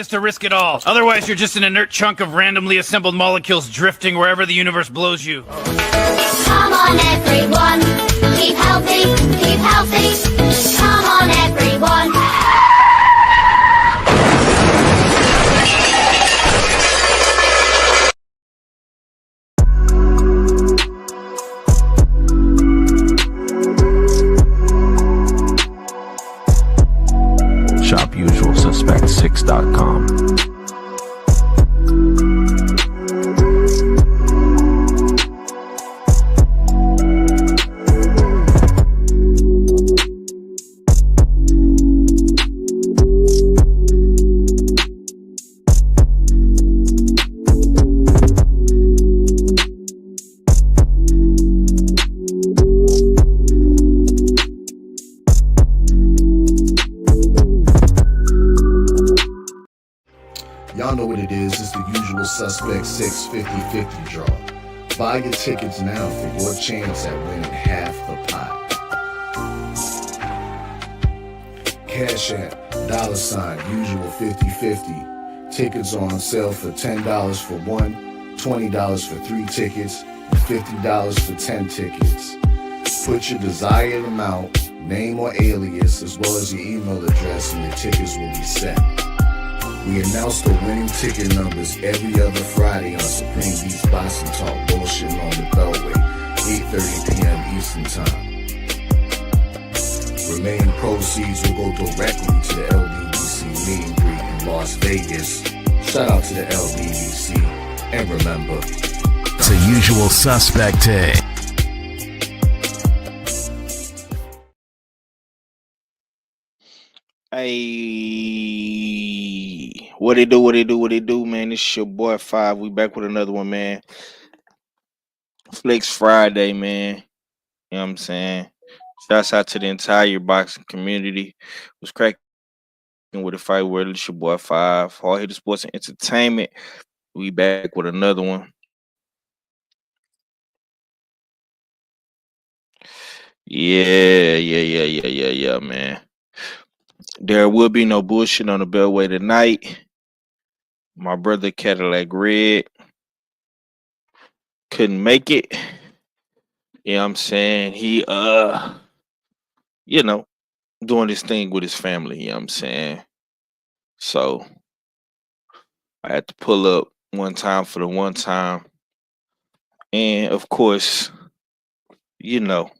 is to risk it all. Otherwise, you're just an inert chunk of randomly assembled molecules drifting wherever the universe blows you. Come on, everyone. Keep healthy, keep healthy. Come on, everyone. ShopUsualSuspect6.com. Y'all know what it is. It's the Usual Suspect 650-50 draw. Buy your tickets now for your chance at winning half the pot. Cash App, $, Usual 50-50. Tickets are on sale for $10 for one, $20 for 3 tickets, and $50 for 10 tickets. Put your desired amount, name or alias, as well as your email address, and your tickets will be set. We announce the winning ticket numbers every other Friday on Supreme Beats Boxing Talk Bullshit on the Beltway, 8:30 p.m. Eastern Time. Remaining proceeds will go directly to the LBDC meet and greet in Las Vegas. Shout out to the LBDC, and remember, It's a Usual Suspect day. Hey, what it do, man? It's your boy 5. We back with another one, man. Flex Friday, man. You know what I'm saying? Shouts out to the entire boxing community. Was cracking with the fight word. It's your boy 5. Hard Hitter Sports and Entertainment. We back with another one. Yeah, man. There will be no bullshit on the Beltway tonight. My brother Cadillac Red couldn't make it. You know what I'm saying? He doing this thing with his family, you know what I'm saying? So I had to pull up one time for the one time. And of course, you know,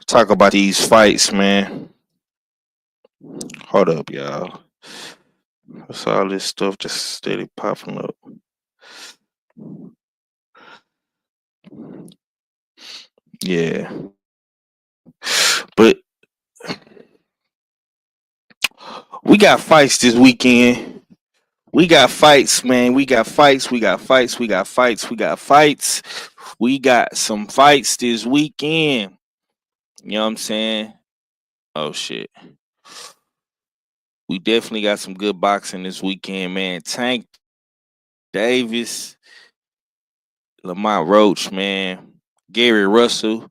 talk about these fights, man. Hold up, y'all. That's all this stuff just steady popping up. Yeah. But we got fights this weekend. We got fights, man. We got fights. We got some fights this weekend. You know what I'm saying? Oh, shit. We definitely got some good boxing this weekend, man. Tank Davis, Lamont Roach, man. Gary Russell,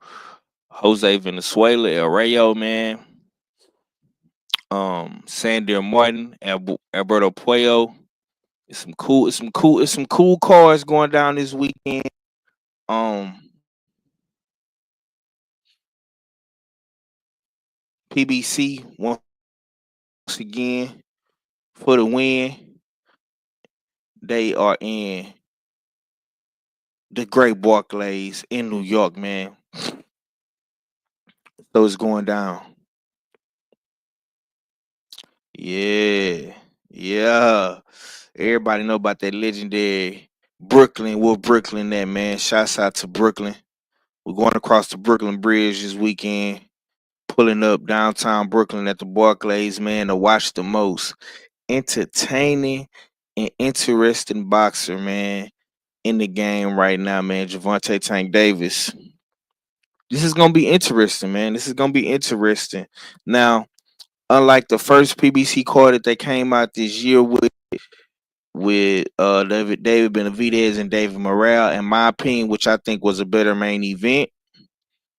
Jose Venezuela, El Rayo, man. Sander Martin, Alberto Puello. It's some cool cards going down this weekend. PBC once again for the win. They are in the Great Barclays in New York, man. So it's going down. Yeah. Everybody know about that legendary Brooklyn. Where Brooklyn at, man? Shouts out to Brooklyn. We're going across the Brooklyn Bridge this weekend. Pulling up downtown Brooklyn at the Barclays, man, to watch the most entertaining and interesting boxer, man, in the game right now, man. Gervonta Tank Davis. This is gonna be interesting, man. This is gonna be interesting. Now, unlike the first PBC card that they came out this year with with David Benavidez and David Morrell, in my opinion, which I think was a better main event.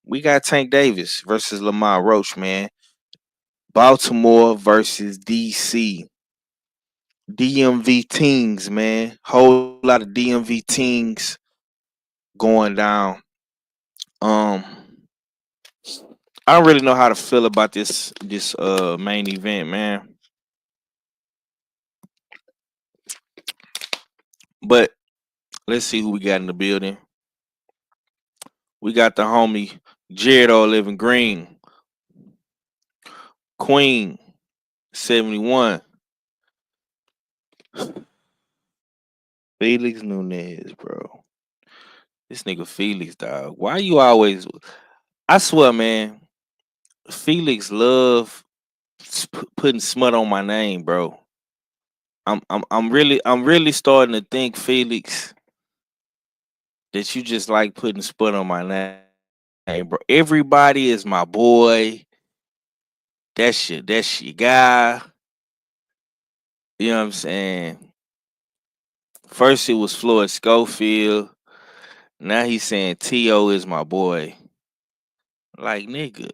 We got Tank Davis versus Lamont Roach, man. Baltimore versus DC. DMV teams, man. Whole lot of DMV teams going down. Um, I don't really know how to feel about this main event, man. But let's see who we got in the building. We got the homie Jared Living Green, Queen 71, Felix Nunez, bro. This nigga Felix, dog. Why you always? I swear, man. Felix love putting smut on my name, bro. I'm really starting to think, Felix, that you just like putting smut on my name, bro. Everybody is my boy. That's your guy. You know what I'm saying? First it was Floyd Schofield. Now he's saying T.O. is my boy. Like, nigga.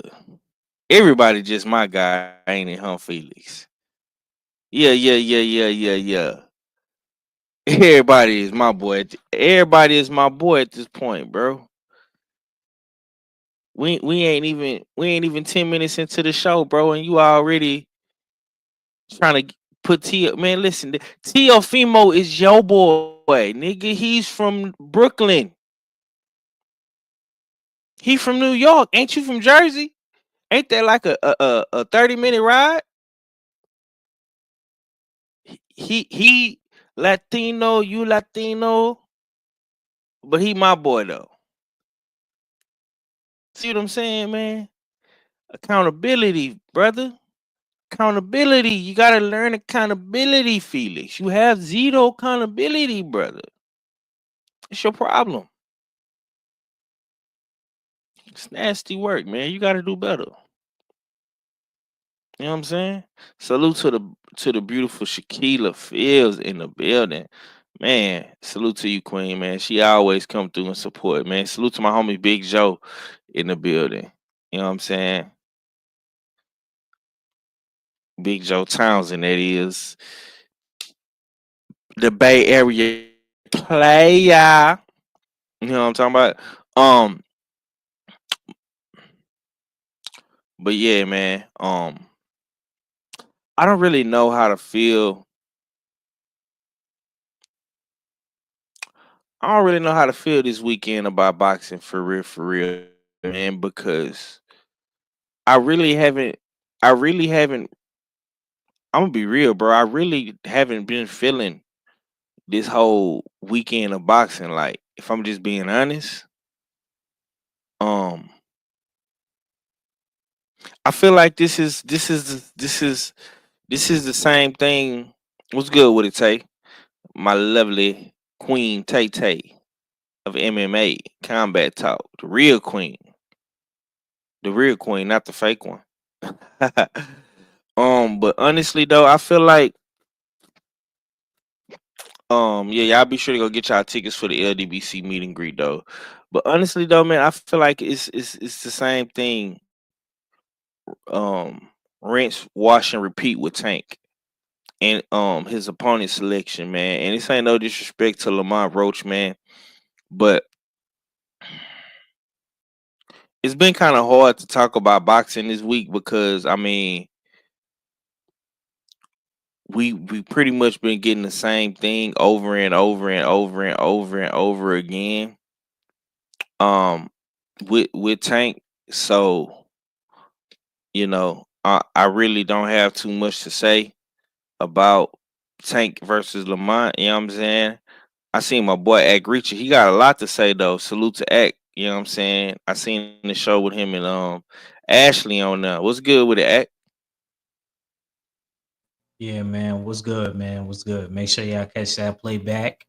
Everybody just my guy, ain't it, huh, Felix? Yeah. Everybody is my boy. Everybody is my boy at this point, bro. We ain't even 10 minutes into the show, bro, and you already trying to put T. Man, listen, Teofimo is your boy, nigga. He's from Brooklyn. He from New York. Ain't you from Jersey? Ain't that like a 30-minute ride? He Latino, you Latino, but he my boy though. See what I'm saying, man? Accountability, brother. Accountability. You gotta learn accountability, Felix. You have zero accountability, brother. It's your problem. It's nasty work, man. You gotta do better. You know what I'm saying? Salute to the beautiful Shaquila Fields in the building. Man, salute to you, Queen, man. She always come through and support, man. Salute to my homie Big Joe in the building. You know what I'm saying? Big Joe Townsend, that is. The Bay Area player. You know what I'm talking about? Um, but yeah, man. I don't really know how to feel. I don't really know how to feel this weekend about boxing for real, man, because I really haven't I really haven't I'm gonna be real, bro. I really haven't been feeling this whole weekend of boxing. Like, if I'm just being honest, um, I feel like this is the same thing. What's good with it, Tay? My lovely Queen Tay Tay of MMA Combat Talk, the real queen, not the fake one. But honestly though, I feel like yeah, y'all be sure to go get y'all tickets for the LDBC meet and greet though. But honestly though, man, I feel like it's the same thing. Um, rinse, wash, and repeat with Tank and his opponent selection, man. And this ain't no disrespect to Lamont Roach, man, but it's been kind of hard to talk about boxing this week because I mean we pretty much been getting the same thing over and over and over and over and over again. Um, with Tank, so I really don't have too much to say about Tank versus Lamont. You know what I'm saying? I seen my boy Act Reacher. He got a lot to say though. Salute to Act. You know what I'm saying? I seen the show with him and Ashley on there. What's good with it, Act? Yeah, man. What's good, man? What's good? Make sure y'all catch that playback.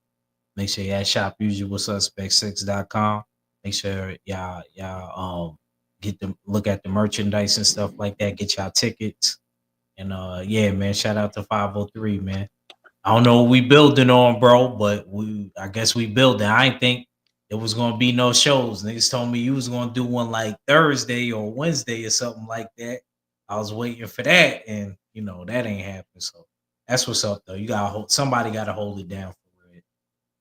Make sure y'all shop usualsuspect6.com. Make sure y'all get them look at the merchandise and stuff like that. Get y'all tickets. And yeah, man, shout out to 503, man. I don't know what we building on, bro, but I guess we building. I didn't think there was gonna be no shows. Niggas told me you was gonna do one like Thursday or Wednesday or something like that. I was waiting for that, and that ain't happened. So that's what's up, though. You gotta somebody gotta hold it down for it.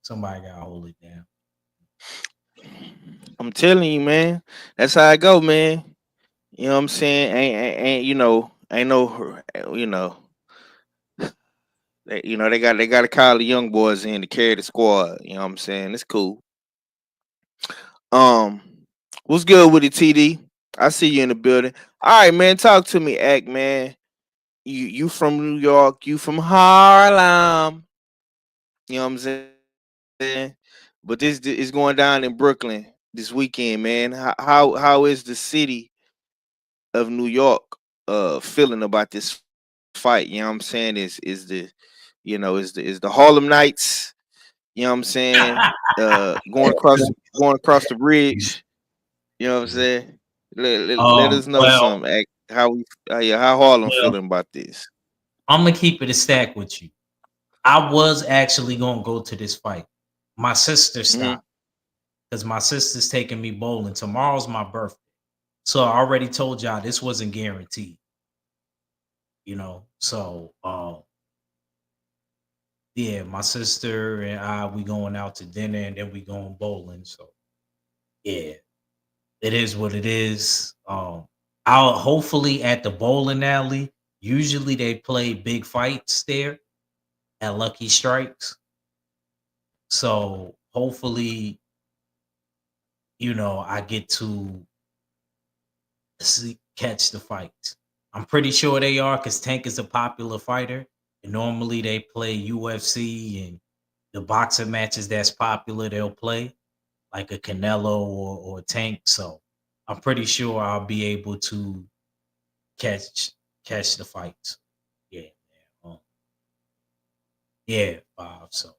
Somebody gotta hold it down. I'm telling you, man. That's how I go, man. You know what I'm saying? Ain't no, you know, they got to call the young boys in to carry the squad. You know what I'm saying? It's cool. Um, what's good with it, TD? I see you in the building. All right, man. Talk to me, Act, man. You from New York? You from Harlem? You know what I'm saying? But this is going down in Brooklyn this weekend, man. How is the city of New York feeling about this fight? You know what I'm saying? Is the is the Harlem Nights, you know what I'm saying? Going across the bridge, you know what I'm saying? Let us know Well, some how Harlem well, feeling about this. I'm gonna keep it a stack with you. I was actually gonna go to this fight. My sister Hmm. stopped because my sister's taking me bowling. Tomorrow's my birthday. So I already told y'all this wasn't guaranteed, So yeah, my sister and I we going out to dinner and then we going bowling. So yeah, it is what it is. I'll hopefully at the bowling alley. Usually they play big fights there at Lucky Strikes. So hopefully, I get to catch the fights. I'm pretty sure they are because Tank is a popular fighter. And normally they play UFC and the boxing matches that's popular, they'll play like a Canelo or Tank. So I'm pretty sure I'll be able to catch catch the fights. Yeah, man. Yeah, Bob. So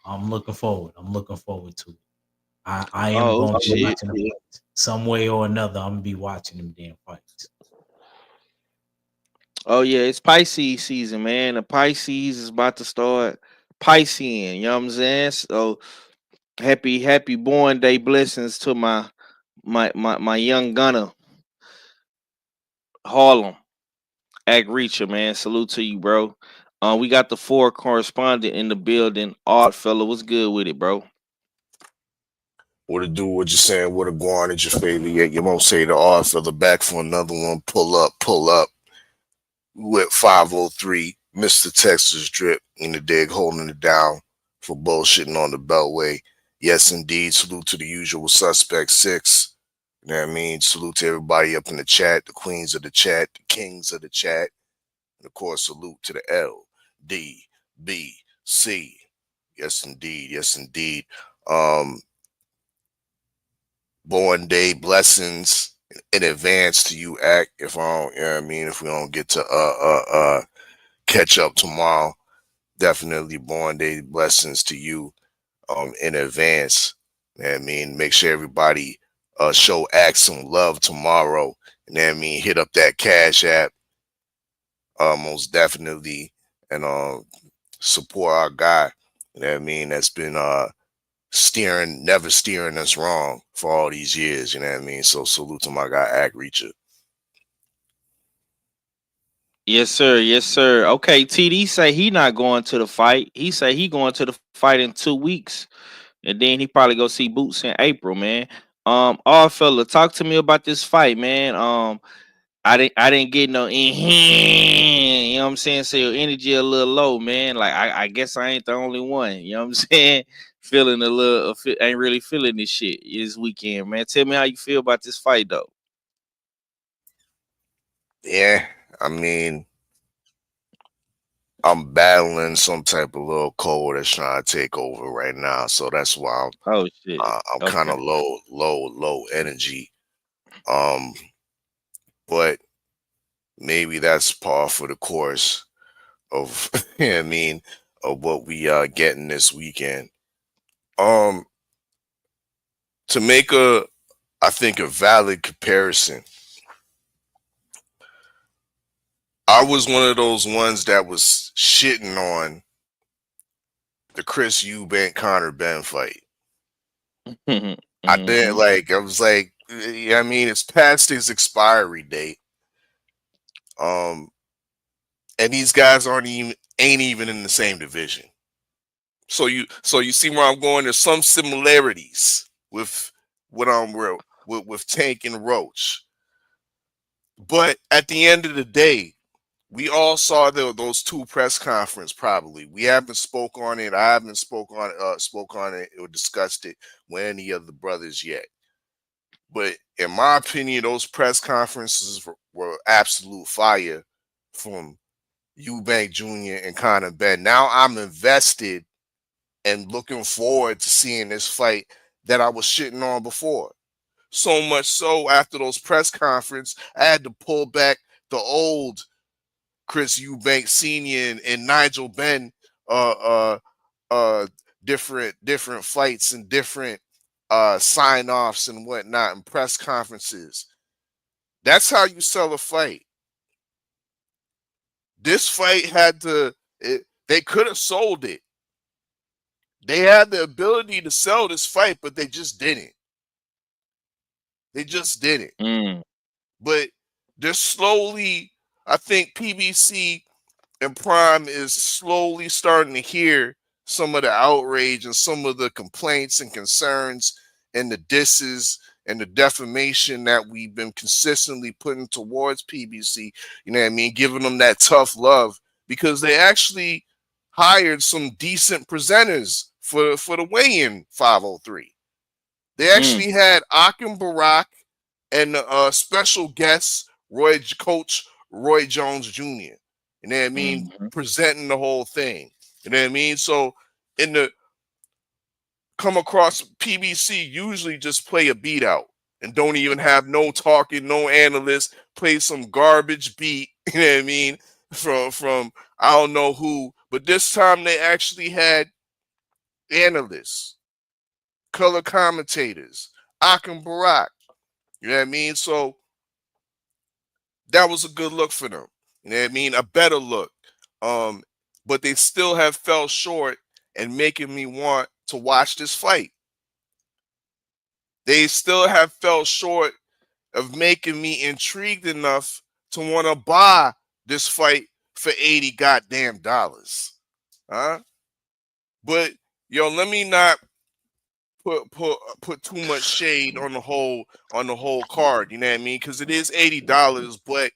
I'm looking forward. I'm looking forward to it. I am Oh going to be shit. watching the fights. Some way or another, I'm going to be watching them damn fights. Oh yeah, it's Pisces season, man. The Pisces is about to start Piscean, you know what I'm saying? So happy born day blessings to my young gunner, Harlem. Ag Reacher, man. Salute to you, bro. We got the four correspondent in the building. Art fella, what's good with it, bro? What to do, what you saying, what a guan at your favorite. Yeah, you won't say the R for the back for another one. Pull up with 503. Mr. Texas Drip in the dig, holding it down for bullshitting on the Beltway. Yes, indeed. Salute to the usual suspect six. You know what I mean? Salute to everybody up in the chat, the queens of the chat, the kings of the chat. And of course, salute to the L, D, B, C. Yes, indeed. Yes, indeed. Um, Born day blessings in advance to you, Act. If I don't, you know what I mean, if we don't get to catch up tomorrow, definitely born day blessings to you in advance. You know what I mean, make sure everybody show Act some love tomorrow. You know what I mean, hit up that Cash App most definitely, and support our guy. You know what I mean, that's been never steering us wrong for all these years, you know what I mean? So salute to my guy, Ag Reacher. Yes, sir. Yes, sir. Okay, TD say he not going to the fight. He say he going to the fight in 2 weeks, and then he probably go see Boots in April, man. All fella, talk to me about this fight, man. I didn't get no you know what I'm saying? So your energy a little low, man. Like I guess I ain't the only one. You know what I'm saying? Feeling a little, ain't really feeling this shit this weekend, man. Tell me how you feel about this fight, though. Yeah, I mean, I'm battling some type of little cold that's trying to take over right now, so that's why Oh shit. I'm kind Okay. of low energy. Um, but maybe that's par for the course of, you know what I mean, of what we getting this weekend. Um, to make I think a valid comparison, I was one of those ones that was shitting on the Chris Eubank Conor Ben fight. Mhm. I didn't like. I was like, yeah, I mean, it's past his expiry date. And these guys ain't even in the same division. So you see where I'm going. There's some similarities with what I'm real with Tank and Roach, but at the end of the day, we all saw those two press conference. Probably we haven't spoke on it. I haven't spoke on it or discussed it with any of the brothers yet. But in my opinion, those press conferences were absolute fire from Eubank Jr. and Conor Ben. Now I'm invested and looking forward to seeing this fight that I was shitting on before. So much so, after those press conference, I had to pull back the old Chris Eubank Sr. and Nigel Benn uh uh different fights and different sign-offs and whatnot and press conferences. That's how you sell a fight. This fight they could have sold it. They had the ability to sell this fight, but they just didn't. They just didn't. But they're slowly, I think PBC and Prime is slowly starting to hear some of the outrage and some of the complaints and concerns and the disses and the defamation that we've been consistently putting towards PBC, you know what I mean, giving them that tough love because they actually hired some decent presenters for the weigh-in 503. They actually had Akim Barak and special guest Coach Roy Jones Jr. You know what I mean? Presenting the whole thing. You know what I mean? So in the come across PBC usually just play a beat out and don't even have no talking, no analysts, play some garbage beat, you know what I mean? From I don't know who, but this time they actually had analysts, color commentators, Akim Barak. You know what I mean? So that was a good look for them. You know what I mean? A better look. But they still have fell short and making me want to watch this fight. They still have fell short of making me intrigued enough to want to buy this fight for $80 goddamn dollars. Huh? But yo, let me not put too much shade on the whole card, you know what I mean? Because it is $80, but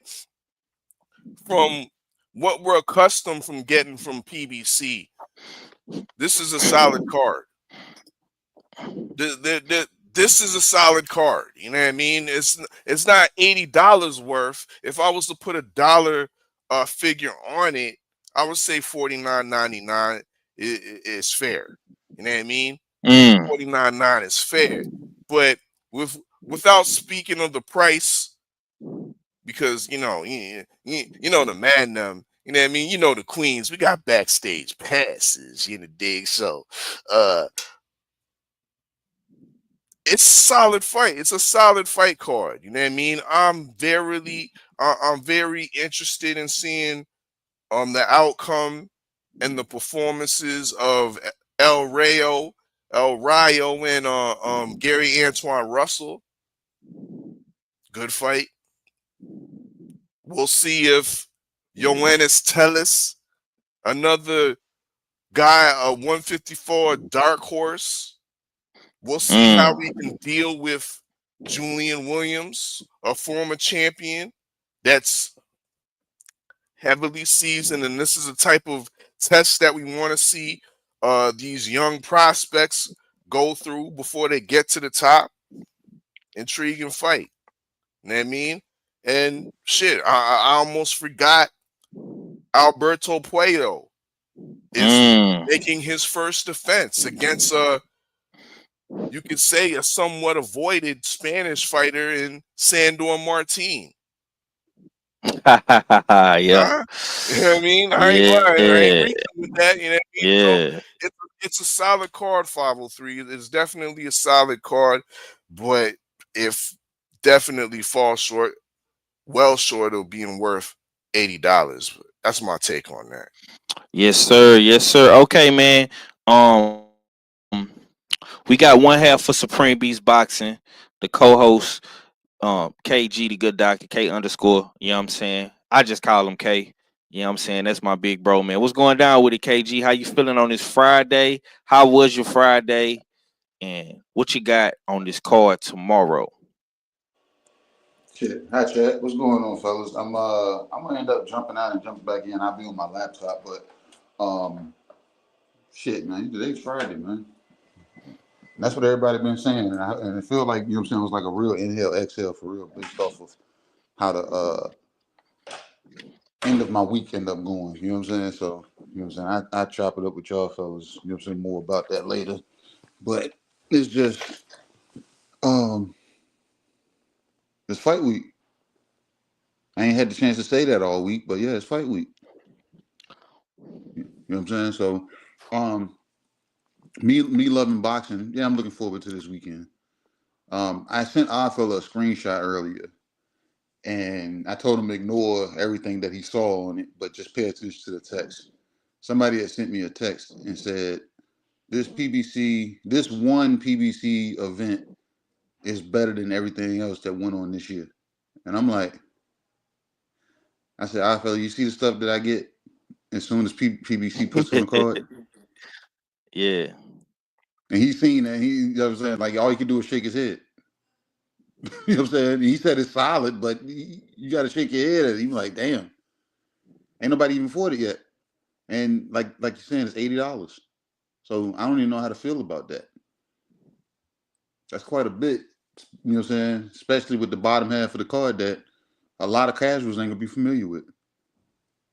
from what we're accustomed from getting from PBC, this is a solid card. This is a solid card. You know what I mean? It's not $80 worth. If I was to put a dollar figure on it, I would say $49.99 is fair. You know what I mean? $49.99 is fair. But without speaking of the price, because you know the man you know what I mean, you know the queens, we got backstage passes, you know, dig. So it's a solid fight. It's a solid fight card. You know what I mean? I'm very interested in seeing the outcome and the performances of El Rayo and Gary Antoine Russell. Good fight. We'll see if Yoenis Tellis, another guy, a 154 dark horse. We'll see how we can deal with Julian Williams, a former champion that's heavily seasoned, and this is a type of test that we want to see these young prospects go through before they get to the top. Intriguing fight. You know what I mean? And shit, I almost forgot Alberto Puello is making his first defense against you could say a somewhat avoided Spanish fighter in Sandor Martin. Yeah. Huh? You know what I mean? I ain't lying. I ain't reaching with that. You know what I mean? Yeah. So it's a solid card, 503. It's definitely a solid card, but if definitely falls short, well short of being worth $80. That's my take on that. Yes, sir. Yes, sir. Okay, man. Um, we got one half for Supreme Beast Boxing, the co-host, KG, the good doctor, K underscore. You know what I'm saying? I just call him K. You know what I'm saying? That's my big bro, man. What's going down with it, KG? How you feeling on this Friday? How was your Friday? And what you got on this card tomorrow? Shit. Hi, Chad. What's going on, fellas? I'm gonna end up jumping out and jumping back in. I'll be on my laptop, but shit, man. Today's Friday, man. And that's what everybody been saying, and it feel like you know what I'm saying. It was like a real inhale, exhale for real, based off of how the end of my week end up going. You know what I'm saying? So you know what I'm saying. I chop it up with y'all fellas. You know what I'm saying. More about that later. But it's just um, it's fight week. I ain't had the chance to say that all week, but yeah, it's fight week. You know what I'm saying? So, me loving boxing, yeah, I'm looking forward to this weekend. I sent Oddfella a screenshot earlier, and I told him to ignore everything that he saw on it, but just pay attention to the text. Somebody had sent me a text and said, this one PBC event is better than everything else that went on this year. And I'm like, I said, Oddfella, you see the stuff that I get as soon as PBC puts on the card? Yeah. And he's seen that. You know what I'm saying? Like, all he can do is shake his head. You know what I'm saying? He said it's solid, but you got to shake your head at it. He's like, damn, ain't nobody even fought it yet. And like you're saying, it's $80. So I don't even know how to feel about that. That's quite a bit. You know what I'm saying? Especially with the bottom half of the card that a lot of casuals ain't gonna be familiar with.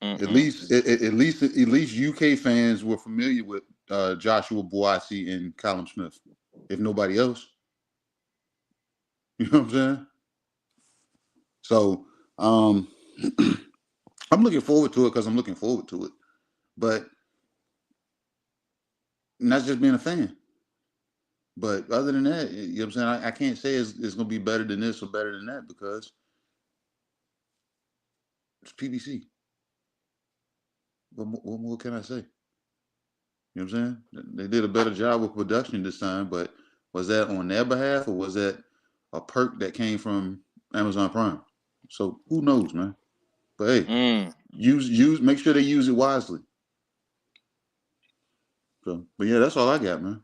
At least UK fans were familiar with Joshua Buatsi and Callum Smith, if nobody else. You know what I'm saying? So I'm looking forward to it because I'm looking forward to it. But that's just being a fan. But other than that, you know what I'm saying? I can't say it's going to be better than this or better than that because it's PBC. What more can I say? You know what I'm saying? They did a better job with production this time, but was that on their behalf or was that a perk that came from Amazon Prime? So who knows, man? But hey, make sure they use it wisely. So, but yeah, that's all I got, man.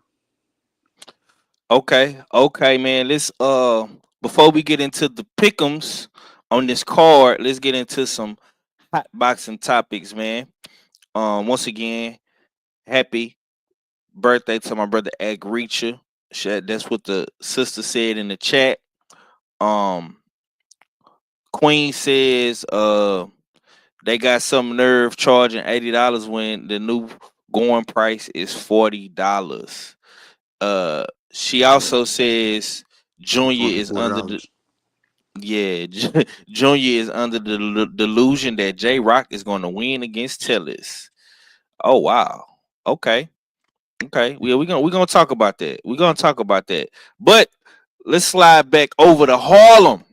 Okay, man. Let's before we get into the pickums on this card, let's get into some hot boxing topics, man. Once again, happy birthday to my brother Agreecha. That's what the sister said in the chat. Queen says they got some nerve charging $80 when the new going price is $40. She also says Junior is under the Junior is under the delusion that J Rock is going to win against Tillis. Oh wow. Okay. We're gonna talk about that. But let's slide back over to Harlem.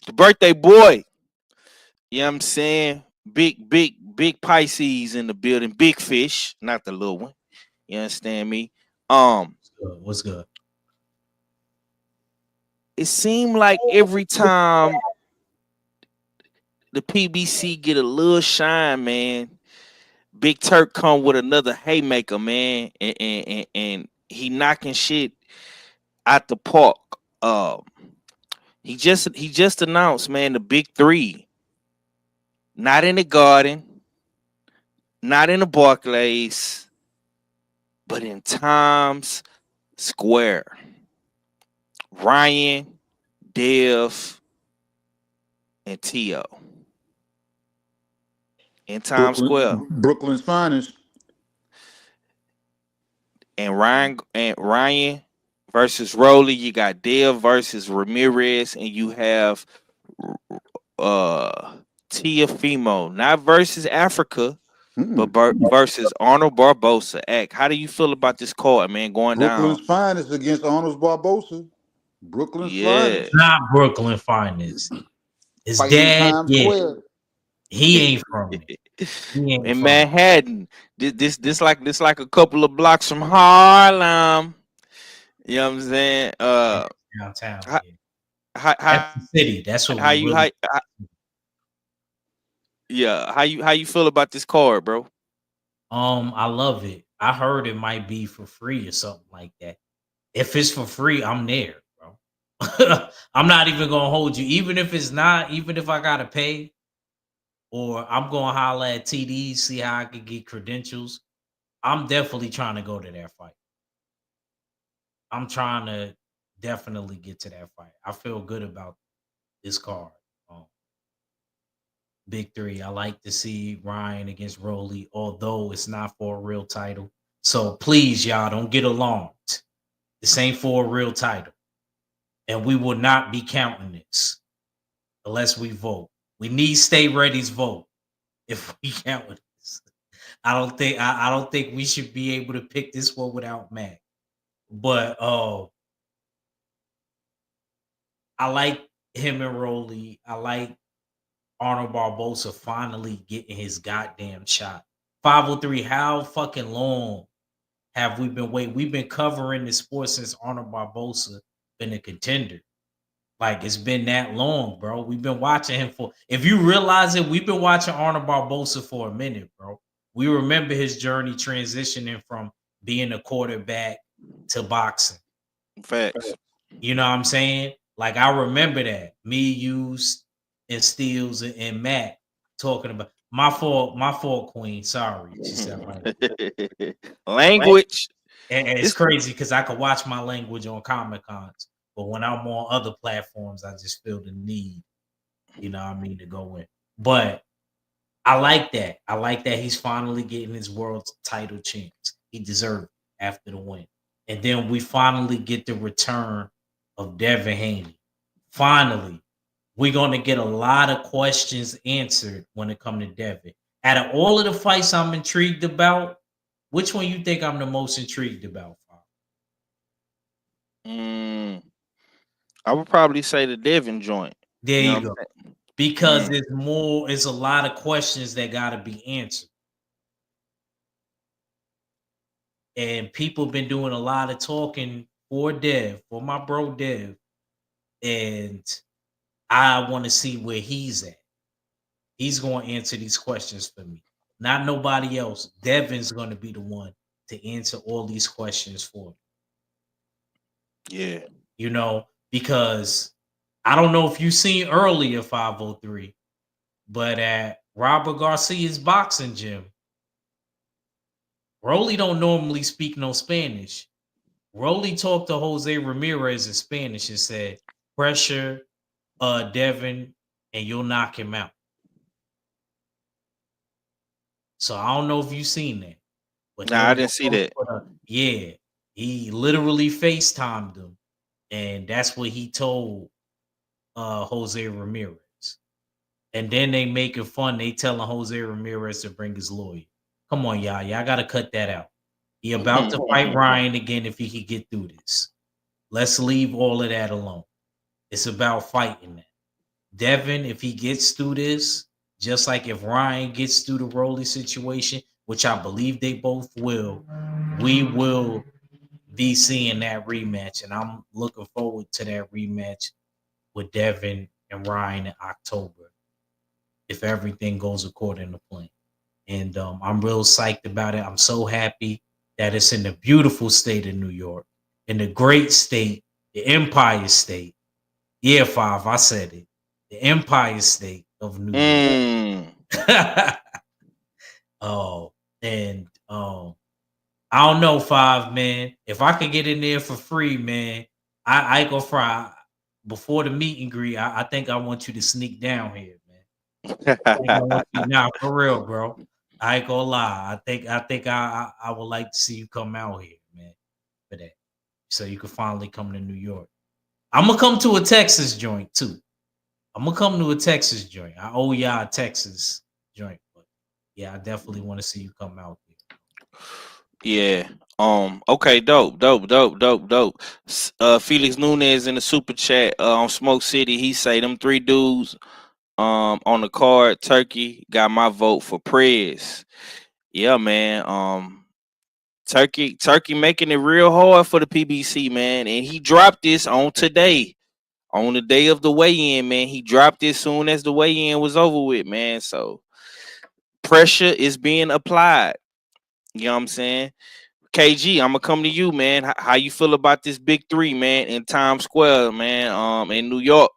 The birthday boy. You know what I'm saying? Big Pisces in the building. Big fish, not the little one. You understand me? What's good? It seemed like every time the PBC get a little shine, man, Big Turk come with another haymaker, man, and he knocking shit out the park. He just announced, man, the big three. Not in the Garden, not in the Barclays, but in Times Square. Ryan, Dev, and Tio. In Times Square. Brooklyn's finest. And Ryan versus Rowley. You got Dev versus Ramirez, and you have Tiafimo, not versus Africa, but versus Arnold Barbosa. How do you feel about this card, man? Going Brooklyn's down. finest against Arnold Barbosa. Brooklyn's Yeah. finest. Not Brooklyn finest. It's Fighting in dad. Times Yeah. Square. He ain't from it. He ain't In from it. Manhattan. This like a couple of blocks from Harlem. You know what I'm saying? Downtown. How Yeah. how That's how, the city. That's what how we you really. yeah, how you feel about this card, bro? I love it. I heard it might be for free or something like that. If it's for free, I'm there, bro. I'm not even gonna hold you. Even if it's not, even if I gotta pay, or I'm gonna holler at TD, see how I can get credentials. I'm definitely trying to go to that fight. I'm trying to definitely get to that fight. I feel good about this card. Um, Big three. I like to see Ryan against Rolly, although it's not for a real title. So please, y'all, don't get alarmed. This ain't for a real title. And we will not be counting this unless we vote. We need Stay Ready's vote if we count this. I don't think we should be able to pick this one without Mac. But I like him and Rolly. I like Arnold Barbosa finally getting his goddamn shot. 503, how fucking long have we been waiting? We've been covering the sports since Arnold Barbosa been a contender. Like it's been that long, bro. We've been watching him for. If you realize it, we've been watching Arnold Barbosa for a minute, bro. We remember his journey transitioning from being a quarterback to boxing. Facts. You know what I'm saying? Like I remember that. Me, you, and Steels and Matt talking about my fault, Queen. Sorry. She said right. Language. And it's This crazy because I could watch my language on Comic Cons, but when I'm on other platforms, I just feel the need, you know what I mean, to go in. But I like that. I like that he's finally getting his world title chance. He deserved it after the win. And then we finally get the return of Devin Haney. Finally, we're going to get a lot of questions answered when it comes to Devin. Out of all of the fights I'm intrigued about, which one you think I'm the most intrigued about? mm, I would probably say the Devin joint. There You know you what go. I'm Because saying? it's a lot of questions that got to be answered. And people been doing a lot of talking for Dev, for my bro Dev. And I want to see where he's at. He's going to answer these questions for me. Not nobody else. Devin's going to be the one to answer all these questions for me. Yeah. You know, because I don't know if you seen earlier 503, but at Robert Garcia's boxing gym, Rolly don't normally speak no Spanish. Rolly talked to Jose Ramirez in Spanish and said, pressure Devin and you'll knock him out. So I don't know if you seen that. But Nah, I during the didn't see that. yeah, he literally FaceTimed him. And that's what he told Jose Ramirez. And then they making fun. They telling Jose Ramirez to bring his lawyer. Come on, y'all. Y'all got to cut that out. He about to fight Ryan again if he could get through this. Let's leave all of that alone. It's about fighting that. Devin, if he gets through this, just like if Ryan gets through the Rolly situation, which I believe they both will, we will be seeing that rematch. And I'm looking forward to that rematch with Devin and Ryan in October, if everything goes according to plan. And I'm real psyched about it. I'm so happy that it's in the beautiful state of New York, in the great state, the Empire State. Yeah, Five, I said it. The Empire State of New Mm. York. Oh, and I don't know, Five, man. If I could get in there for free, man, I go fry before the meet and greet. I think I want you to sneak down here, man. I think I want you now for real, bro. I ain't gonna lie. I would like to see you come out here, man, for that. So you can finally come to New York. I'm gonna come to a Texas joint too. I'm gonna come to a Texas joint. I owe y'all a Texas joint, but yeah, I definitely want to see you come out here. Yeah. Okay. Dope. Felix Nunez in the super chat on Smoke City. He say them three dudes. On the card, Turkey got my vote for Prez. Yeah, man. Turkey making it real hard for the PBC, man. And he dropped this on today. On the day of the weigh-in, man. He dropped it soon as the weigh-in was over with, man. So pressure is being applied. You know what I'm saying? KG, I'm gonna come to you, man. How you feel about this big three, man, in Times Square, man? In New York,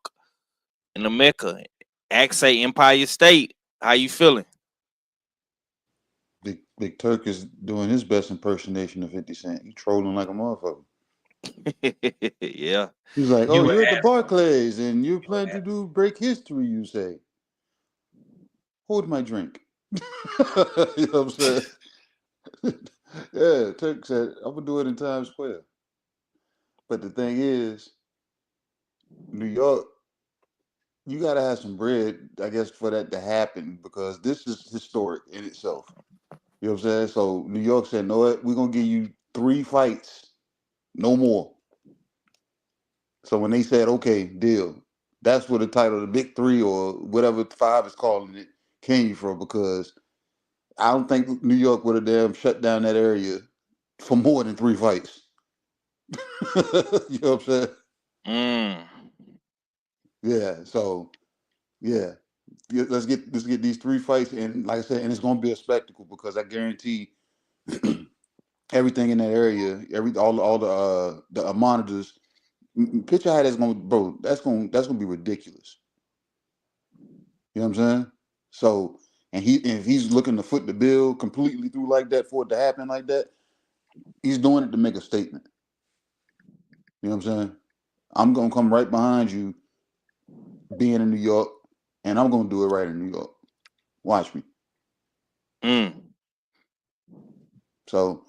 in the Mecca, Axay, Empire State. How you feeling? Big Turk is doing his best impersonation of 50 Cent. He trolling like a motherfucker. Yeah. He's like, You "Oh, were you're at the asking. Barclays and you plan to do break history." You say, "Hold my drink." You know what I'm saying? Yeah, Turk said, "I'm gonna do it in Times Square." But the thing is, New York, you gotta have some bread, I guess, for that to happen because this is historic in itself. You know what I'm saying? So New York said, "No, what? We're gonna give you 3 fights, no more." So when they said, "Okay, deal," that's where the title, the Big Three or whatever Five is calling it, came from because I don't think New York would have damn shut down that area for more than 3 fights. You know what I'm saying? Mm. Yeah. So yeah, let's get these 3 fights, and like I said, and it's gonna be a spectacle because I guarantee everything in that area, all the monitors. Picture how that's gonna, bro. That's gonna be ridiculous. You know what I'm saying? So, and if he's looking to foot the bill completely through like that for it to happen like that, he's doing it to make a statement. You know what I'm saying? I'm gonna come right behind you, being in New York, and I'm gonna do it right in New York. Watch me. Mm. So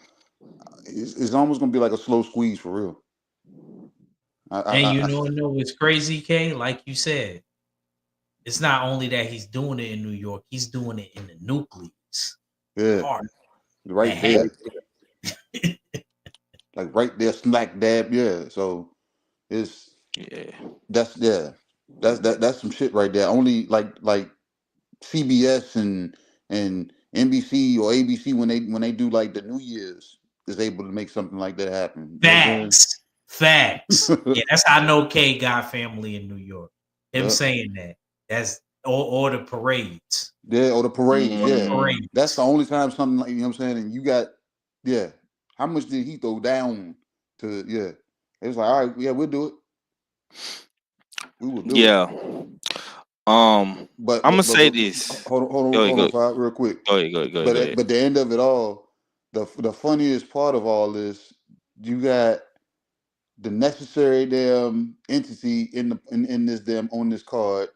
it's almost gonna be like a slow squeeze for real. And you I know what's crazy, K? Like you said, it's not only that he's doing it in New York, he's doing it in the nucleus, the yeah, heart, right there, like right there, smack dab. Yeah. So it's Yeah. that's yeah, that's some shit right there. Only like CBS and NBC or ABC when they do like the New Year's is able to make something like that happen. You know what I'm Facts. Facts. saying? Yeah, that's how I know K got family in New York. Him Yeah, saying that. That's or the parades. yeah, or the parades. Or the Yeah, Mm. that's the parades. only time something like, you know what I'm saying. And you got, yeah, how much did he throw down to? Yeah, it was like, all right, yeah, we'll do it. We will do it. Yeah. But I'm gonna but but, say but this. hold on, hold Go on, ahead, hold on, go, Five, real quick. go ahead, go ahead, go ahead, But go ahead. the end of it all, the funniest part of all this, you got the necessary damn entity in this damn on this card,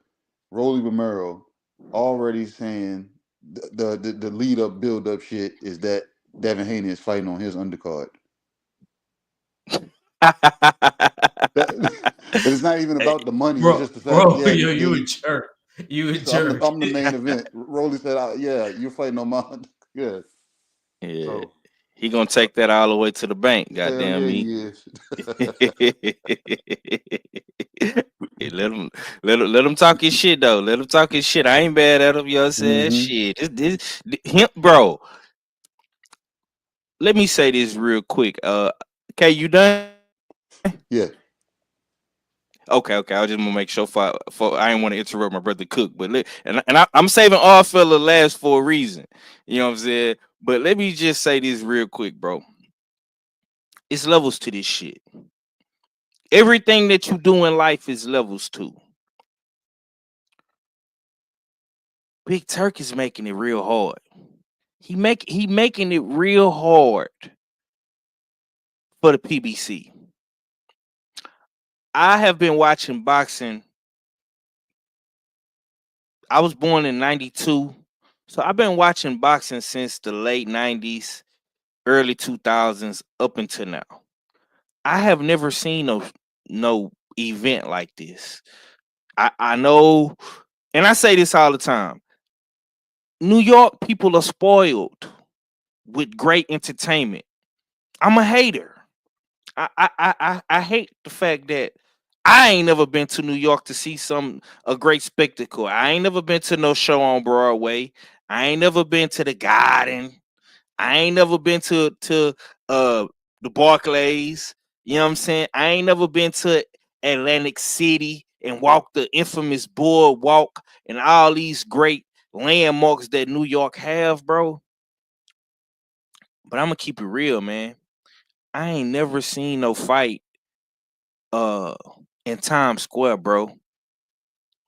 Rolly Romero, already saying the lead up build up shit is that Devin Haney is fighting on his undercard. It's not even Hey, about the money. It's bro, just the fact, bro, yeah, yo, you a jerk. You a so I'm the jerk. I'm the main event. Rolly said, yeah, you're fighting on my yeah. Yeah. So He gonna take that all the way to the bank, hell goddamn yeah, me. he is. Hey, let him talk his shit though. Let him talk his shit. I ain't bad at him, you know what I'm saying? Hmm. Shit. Him, bro. Let me say this real quick. Okay, you done? Yeah. Okay. I was just gonna make sure for I didn't want to interrupt my brother Cook, but I'm saving all fella last for a reason. You know what I'm saying? But let me just say this real quick, bro. It's levels to this shit. Everything that you do in life is levels too. Big Turk is making it real hard. He making it real hard for the PBC. I have been watching boxing. I was born in '92, so I've been watching boxing since the late '90s, early 2000s, up until now. I have never seen no event like this. I know, and I say this all the time. New York people are spoiled with great entertainment. I'm a hater. I hate the fact that I ain't never been to New York to see a great spectacle. I ain't never been to no show on Broadway. I ain't never been to the Garden. I ain't never been to uh the Barclays. You know what I'm saying? I ain't never been to Atlantic City and walked the infamous boardwalk and all these great landmarks that New York have, bro. But I'm gonna keep it real, man. I ain't never seen no fight uh in Times Square, bro.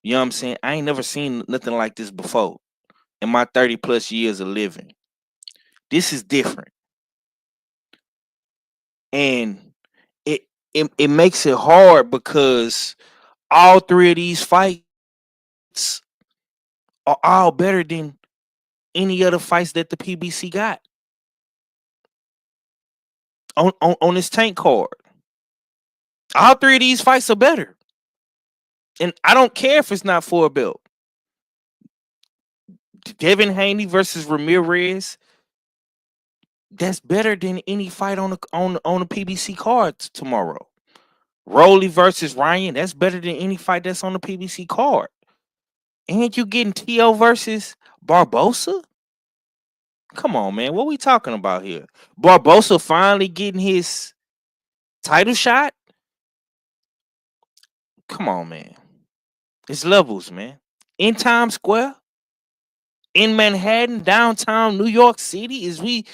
You know what I'm saying? I ain't never seen nothing like this before in my 30 plus years of living. This is different. And it makes it hard because all three of these fights are all better than any other fights that the PBC got on this tank card. All three of these fights are better. And I don't care if it's not for a belt. Devin Haney versus Ramirez, that's better than any fight on the PBC cards tomorrow. Rolly versus Ryan, that's better than any fight that's on the PBC card. And you getting T.O. versus Barbosa? Come on, man. What we talking about here? Barbosa finally getting his title shot? Come on, man. It's levels, man. In Times Square, in Manhattan, downtown New York City, is we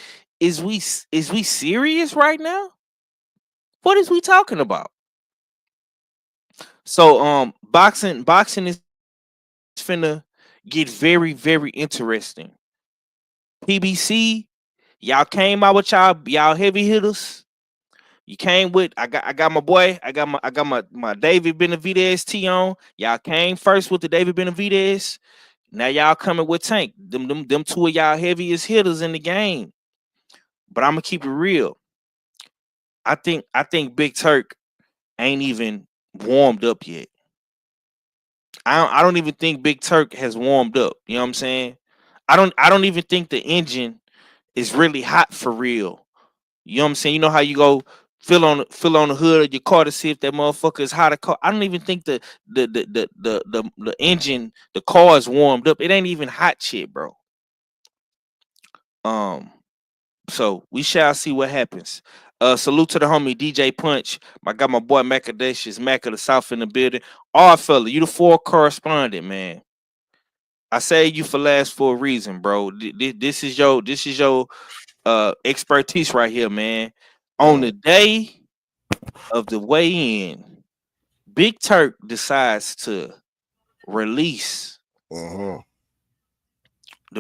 serious right now? What is we talking about? So boxing is finna get very, very interesting. PBC, y'all came out with y'all heavy hitters. You came with I got my boy, I got my David Benavidez T on. Y'all came first with the David Benavidez. Now y'all coming with Tank. Them two of y'all heaviest hitters in the game. But I'm gonna keep it real. I think Big Turk ain't even warmed up yet. I don't even think Big Turk has warmed up. You know what I'm saying? I don't even think the engine is really hot for real. You know what I'm saying? You know how you go fill on the hood of your car to see if that motherfucker is hot or cold. I don't even think the engine, the car is warmed up. It ain't even hot shit, bro. Um, so we shall see what happens. Salute to the homie DJ Punch. I got my boy Macadocious Mac of the South in the building. All fella, you the four correspondent, man. I say you for last for a reason, bro. This is your expertise right here, man. On the day of the weigh-in, Big Turk decides to release the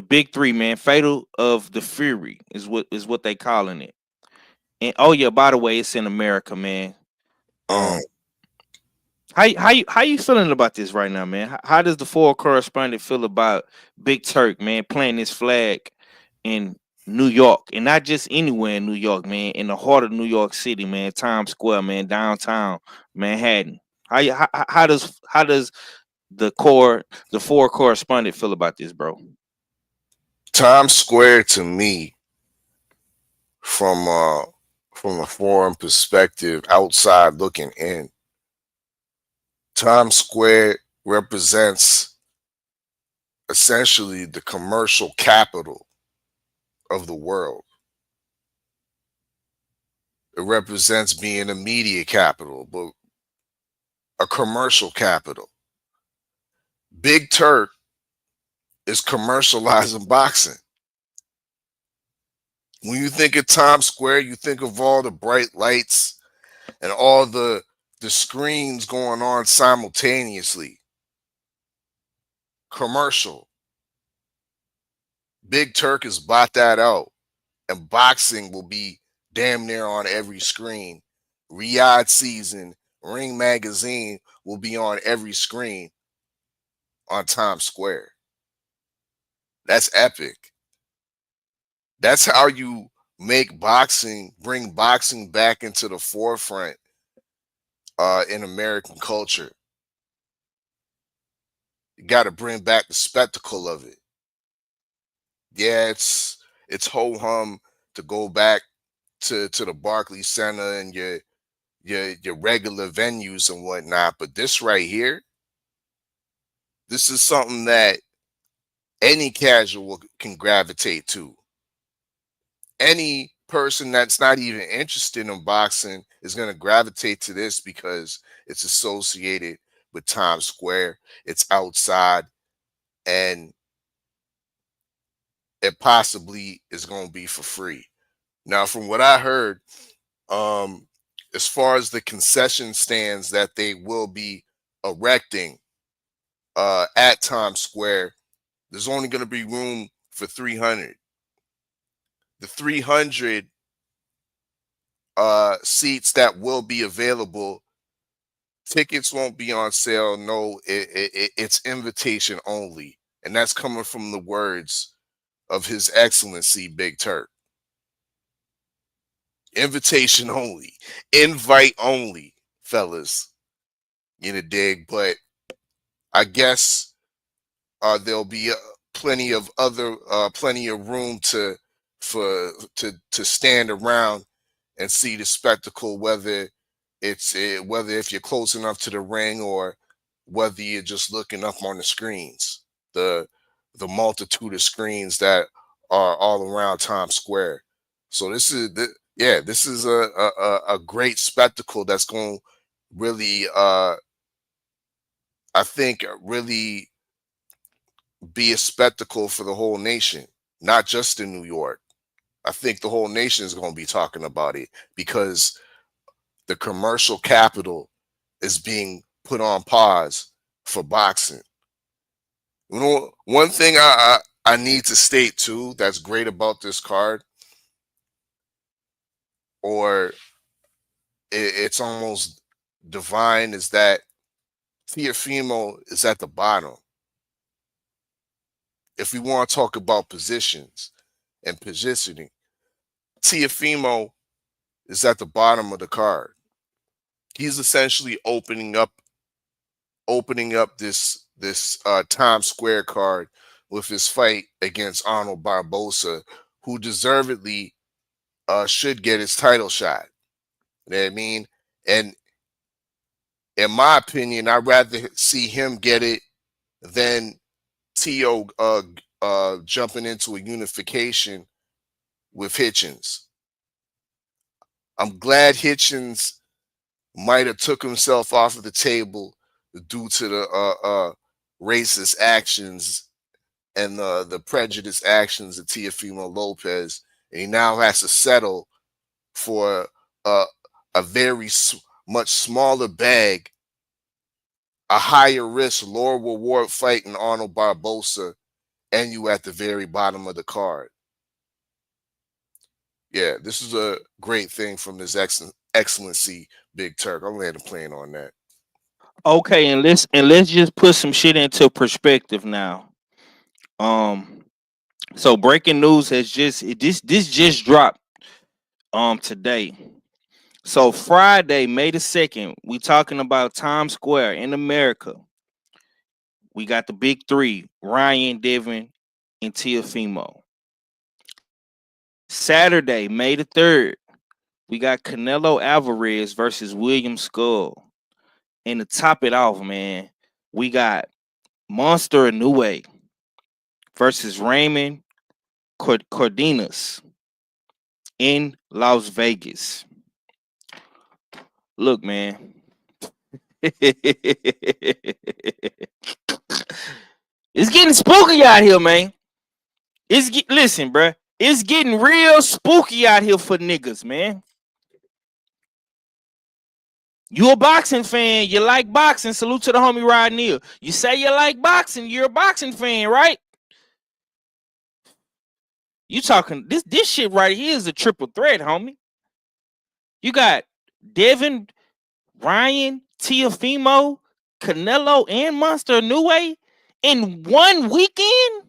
big three, man. Fatal of the Fury is what they calling it. And oh yeah, by the way, it's in America, man. How you feeling about this right now, man? How does the four correspondent feel about Big Turk, man, playing this flag in New York, and not just anywhere in New York, man, in the heart of New York City, man, Times Square, man, downtown Manhattan? How does the four correspondent feel about this, bro? Times Square to me, from a foreign perspective, outside looking in, Times Square represents essentially the commercial capital of the world. It represents being a media capital, but a commercial capital. Big Turk is commercializing boxing. When you think of Times Square, you think of all the bright lights and all the screens going on simultaneously. Commercial. Big Turk has bought that out, and boxing will be damn near on every screen. Riyadh Season, Ring Magazine will be on every screen on Times Square. That's epic. That's how you bring boxing back into the forefront in American culture. You got to bring back the spectacle of it. Yeah, it's ho hum to go back to the Barclays Center and your your regular venues and whatnot. But this right here, this is something that any casual can gravitate to. Any person that's not even interested in boxing is going to gravitate to this because it's associated with Times Square. It's outside, and it possibly is going to be for free. Now, from what I heard, as far as the concession stands that they will be erecting at Times Square, there's only going to be room for 300. The 300 seats that will be available, tickets won't be on sale. No, it's invitation only. And that's coming from the words of His Excellency Big Turk. Invitation only, invite only, fellas. You know, dig. But I guess there'll be plenty of room to stand around and see the spectacle, whether if you're close enough to the ring or whether you're just looking up on the screens, the multitude of screens that are all around Times Square. So this is a great spectacle that's going to really, I think, really be a spectacle for the whole nation, not just in New York. I think the whole nation is going to be talking about it because the commercial capital is being put on pause for boxing. You know, one thing I need to state too that's great about this card, or it's almost divine, is that Teofimo is at the bottom. If we want to talk about positions and positioning, Teofimo is at the bottom of the card. He's essentially opening up this Times Square card with his fight against Arnold Barboza, who deservedly should get his title shot. You know what I mean? And in my opinion, I'd rather see him get it than Tio jumping into a unification with Hitchens. I'm glad Hitchens might have took himself off of the table due to the racist actions and the prejudiced actions of Teofimo Lopez, and he now has to settle for a very much smaller bag, a higher risk, lower reward fight in Arnold Barboza, and you at the very bottom of the card. Yeah, this is a great thing from His Excellency Big Turk. I'm landing plane on that. Okay, and let's just put some shit into perspective now. So breaking news has just this just dropped today. So Friday, May the 2nd, we talking about Times Square in America. We got the big three: Ryan, Devin, and Teofimo. Saturday, May the 3rd, we got Canelo Alvarez versus William Skull. And to top it off, man, we got Monster Inoue versus Raymond Cardenas in Las Vegas. Look, man. It's getting spooky out here, man. Listen, bruh. It's getting real spooky out here for niggas, man. You a boxing fan, you like boxing. Salute to the homie Rod Neal. You say you like boxing, you're a boxing fan, right? You talking this shit right here is a triple threat, homie. You got Devin, Ryan, Teofimo, Canelo, and Monster Inoue in one weekend?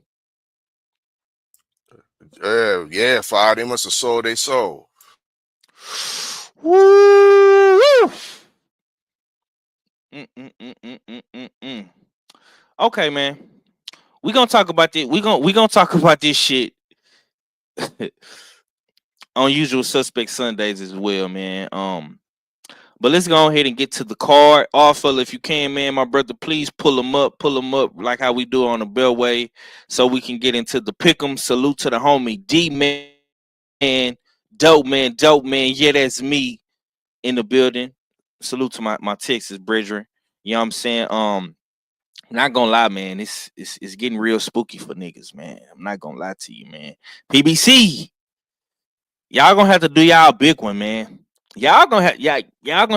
Yeah, fire. They must have sold their soul. Woo! Okay, man. We're gonna talk about this. We're gonna talk about this shit on Usual Suspect Sundays as well, man. But let's go ahead and get to the card. Also, if you can, man, my brother, please pull them up like how we do on the Bellway, so we can get into the pick'em. Salute to the homie D man, dope man. Yeah, that's me in the building. Salute to my Texas brethren. You know what I'm saying? Not gonna lie, man. It's getting real spooky for niggas, man. I'm not gonna lie to you, man. PBC, y'all gonna have to do y'all big one, man. Y'all gonna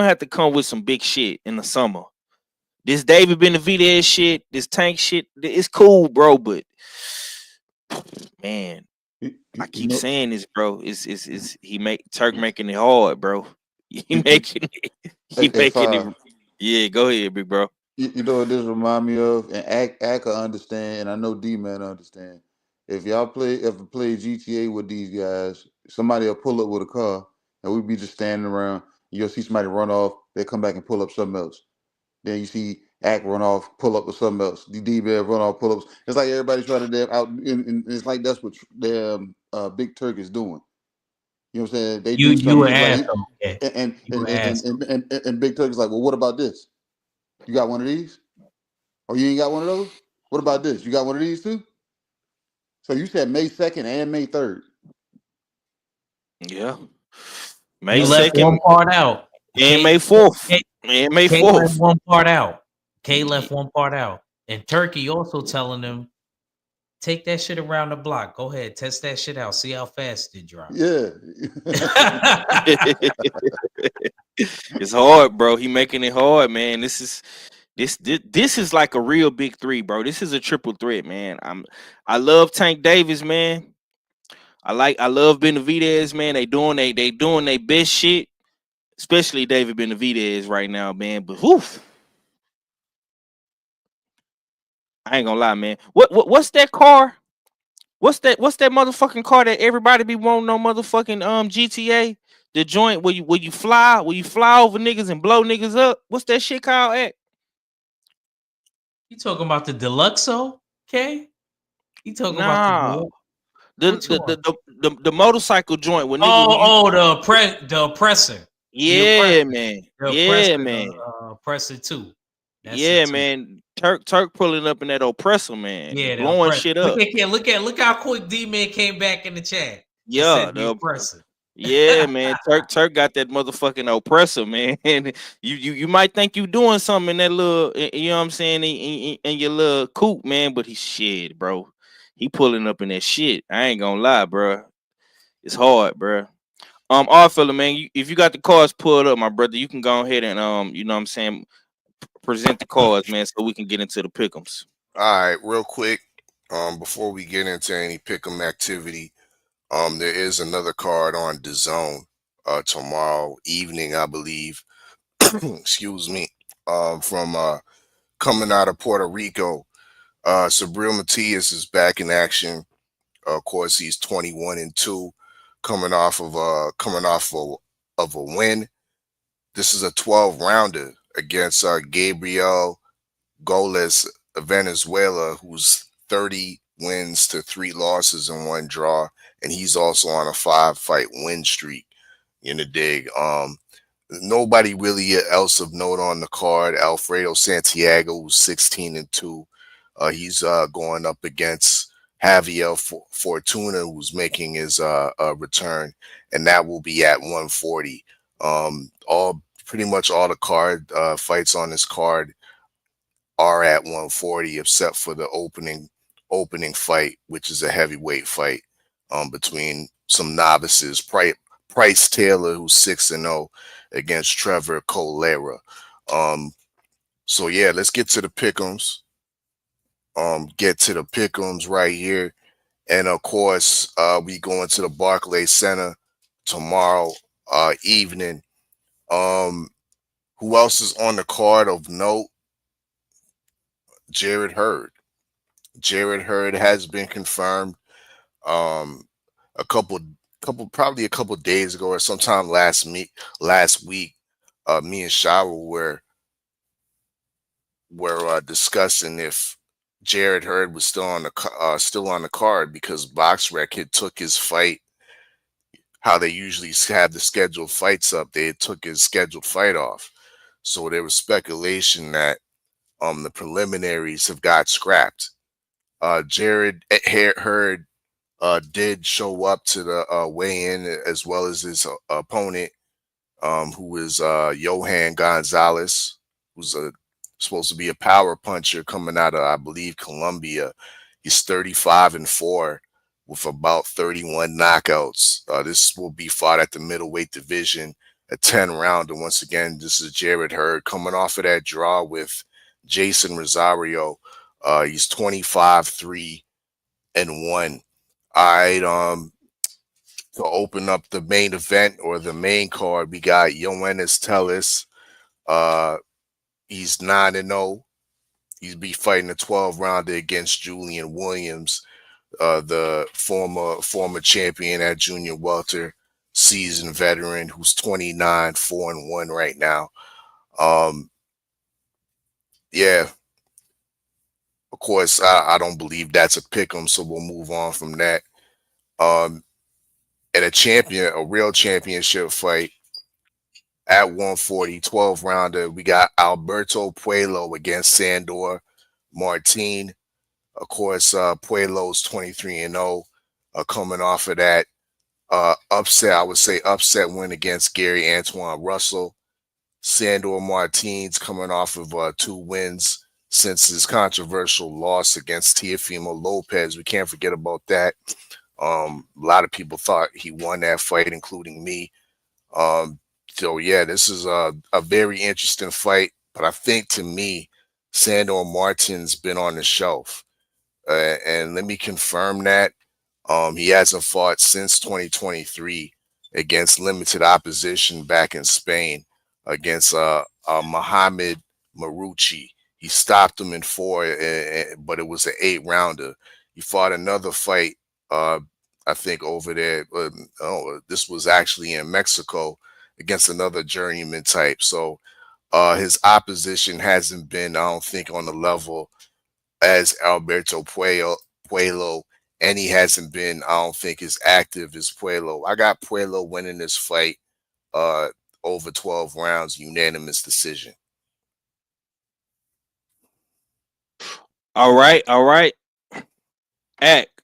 have to come with some big shit in the summer. This David Benavidez shit, this Tank shit, it's cool, bro. But man, I You keep know, saying this, bro. It's he make Turk making it hard, bro. He making it. He if making it. Yeah, go ahead, big bro. you know what this remind me of, and Ack will understand, and I know D man understand. If y'all ever play GTA with these guys, somebody will pull up with a car, and we'll be just standing around. You'll see somebody run off, they come back and pull up something else. Then you see Ack run off, pull up with something else. D man run off, pull up. It's like everybody's trying to damn out, and it's like that's what damn Big Turk is doing. You know what I'm saying? They do You something. an He's like, asshole, okay? You an asshole. and Big Turk is like, well, what about this? You got one of these? Oh, you ain't got one of those? What about this? You got one of these too? So you said May 2nd and May 3rd. Yeah, May You left one 2nd part out. and May 4th and May K left 4th. one part out. K left one part out. And Turkey also telling them, take that shit around the block. Go ahead, test that shit out. See how fast it drops. Yeah. It's hard, bro. He making it hard, man. This is like a real big three, bro. This is a triple threat, man. I love Tank Davis, man. I love Benavidez, man. They doing their best shit, especially David Benavidez right now, man. But whew, I ain't gonna lie, man. What's that car? What's that motherfucking car that everybody be wanting on motherfucking GTA? The joint where you fly over niggas and blow niggas up. What's that shit called at? You talking about the Deluxo, K? You talking about the Nah. Deluxe? The Which the, one? the the the motorcycle joint with nigga when you The oppressor. yeah man The yeah oppressor, man oppressor 2. That's the yeah 2. man Turk pulling up in that oppressor man Yeah, the blowing oppressor. shit Look up at look how quick D-Man came back in the chat and yeah said the oppressor. yeah man Turk got that motherfucking oppressor man. You might think you doing something in that little you know what I'm saying in your little coupe man, but he's shit bro. He pulling up in that shit. I ain't gonna lie, bro. It's hard, bro. All fella, man. If you got the cards pulled up, my brother, you can go ahead and you know what I'm saying, present the cards, man, so we can get into the pick'ems. All right, real quick, before we get into any pick'em activity, there is another card on the zone tomorrow evening, I believe. Excuse me. From coming out of Puerto Rico, Sabril Matias is back in action. Of course, he's 21-2, coming off of a win. This is a 12 rounder against Gabriel Goles of Venezuela, who's 30 wins to 3 losses and 1 draw, and he's also on a 5-fight win streak. In the dig, nobody really else of note on the card. Alfredo Santiago, who's 16-2, he's going up against Javier Fortuna, who's making his return, and that will be at 140. All pretty much all the card fights on this card are at 140, except for the opening fight, which is a heavyweight fight between some novices. Price Taylor, who's 6-0, against Trevor Colera. So yeah, let's get to the pick'ems. Right here. And of course, we go into the Barclays Center tomorrow evening. Who else is on the card of note? Jared Hurd. Jared Hurd has been confirmed. Um, a couple, probably a couple days ago or sometime last week, me and Shara were discussing if Jared Hurd was still on the card because BoxRec had took his fight how they usually have the scheduled fights up. They took his scheduled fight off. So there was speculation that the preliminaries have got scrapped. Jared Hurd did show up to the weigh-in as well as his opponent, who is Johan Gonzalez, who's supposed to be a power puncher coming out of, I believe, Colombia. He's 35-4 with about 31 knockouts. This will be fought at the middleweight division, a 10-rounder. Once again, this is Jared Hurd coming off of that draw with Jason Rosario. He's 25-3-1. All right, to open up the main event or the main card, we got Yoenis Tellis. He's 9-0. He's be fighting a 12-rounder against Julian Williams, the former champion at junior welter, seasoned veteran who's 29, 4-1 right now. Yeah, of course, I don't believe that's a pick'em, so we'll move on from that. And a real championship fight at 140, 12-rounder, we got Alberto Puello against Sandor Martin. Of course, Puello's 23-0, coming off of that upset, I would say upset win against Gary Antoine Russell. Sandor Martin's coming off of 2 wins since his controversial loss against Teofimo Lopez. We can't forget about that. A lot of people thought he won that fight, including me. So yeah, this is a very interesting fight. But I think, to me, Sandor Martin's been on the shelf. And let me confirm that. He hasn't fought since 2023 against limited opposition back in Spain against Mohamed Marucci. He stopped him in 4, but it was an 8-rounder. He fought another fight, I think, over there. This was actually in Mexico against another journeyman type. So his opposition hasn't been, I don't think, on the level as Alberto Puello, and he hasn't been, I don't think, as active as Puello. I got Puello winning this fight over 12 rounds, unanimous decision. All right. Act.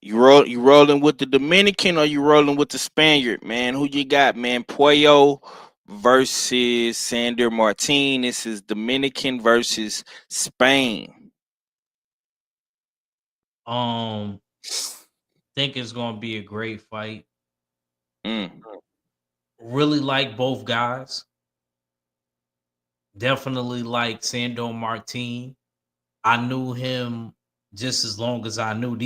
You rolling with the Dominican or you rolling with the Spaniard, man? Who you got, man? Puello versus Sandor Martin. This is Dominican versus Spain. Think it's gonna be a great fight. Mm. Really like both guys. Definitely like Sandor Martin. I knew him just as long as I knew.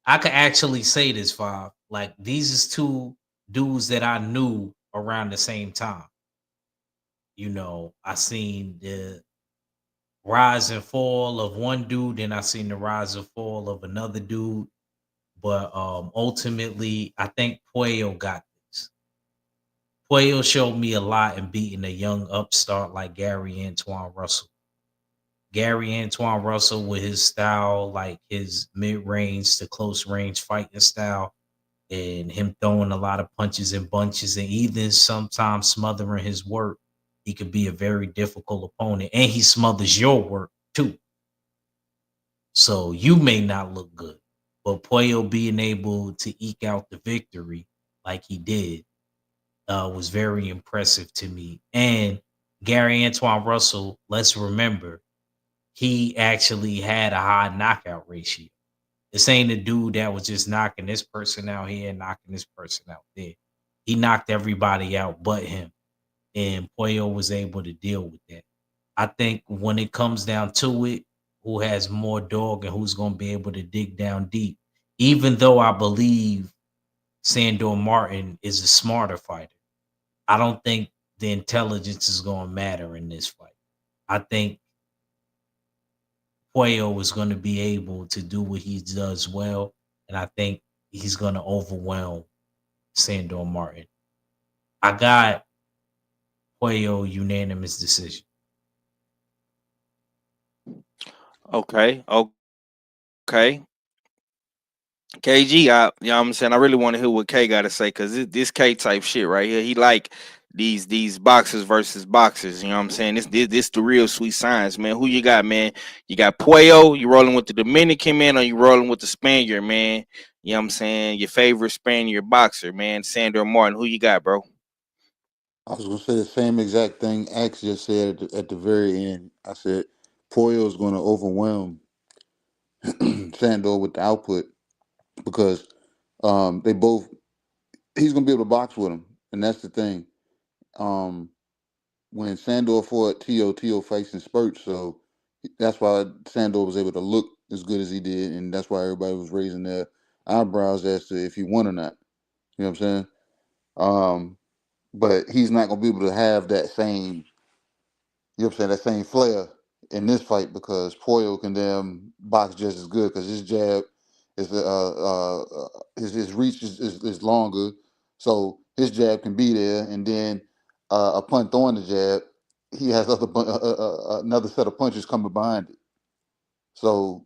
I could actually say this, Five. Like, these is 2 dudes that I knew around the same time. You know, I seen the rise and fall of one dude, and I seen the rise and fall of another dude. But ultimately, I think Puello got this. Puello showed me a lot in beating a young upstart like Gary Antoine Russell. Gary Antoine Russell, with his style, like his mid-range to close range fighting style, and him throwing a lot of punches and bunches, and even sometimes smothering his work, he could be a very difficult opponent. And he smothers your work too. So you may not look good, but Puello being able to eke out the victory like he did was very impressive to me. And Gary Antoine Russell, let's remember, he actually had a high knockout ratio. This ain't a dude that was just knocking this person out here and knocking this person out there. He knocked everybody out but him. And Puello was able to deal with that. I think when it comes down to it, who has more dog and who's going to be able to dig down deep, even though I believe Sandor Martin is a smarter fighter, I don't think the intelligence is going to matter in this fight. I think Puello is going to be able to do what he does well, and I think he's going to overwhelm Sandor Martin. I got Puello unanimous decision. Okay. KG, you know what I'm saying? I really want to hear what K got to say because this K type shit right here. He like these boxers versus boxers. You know what I'm saying? This the real sweet science, man. Who you got, man? You got Puello. You rolling with the Dominican man, or you rolling with the Spaniard, man? You know what I'm saying? Your favorite Spaniard boxer, man, Sandor Martin. Who you got, bro? I was gonna say the same exact thing Ax just said at the very end. I said Poyo is going to overwhelm Sandor with the output because they both he's gonna be able to box with him, and that's the thing. Um, when Sandor fought Tio fights in spurts, so that's why Sandor was able to look as good as he did, and that's why everybody was raising their eyebrows as to if he won or not. You know what I'm saying? Um, but he's not gonna be able to have that same, you know what I'm saying, that same flair in this fight because Poyo can damn box just as good because his jab is his reach is longer, so his jab can be there, and then upon throwing the jab, he has another set of punches coming behind it. So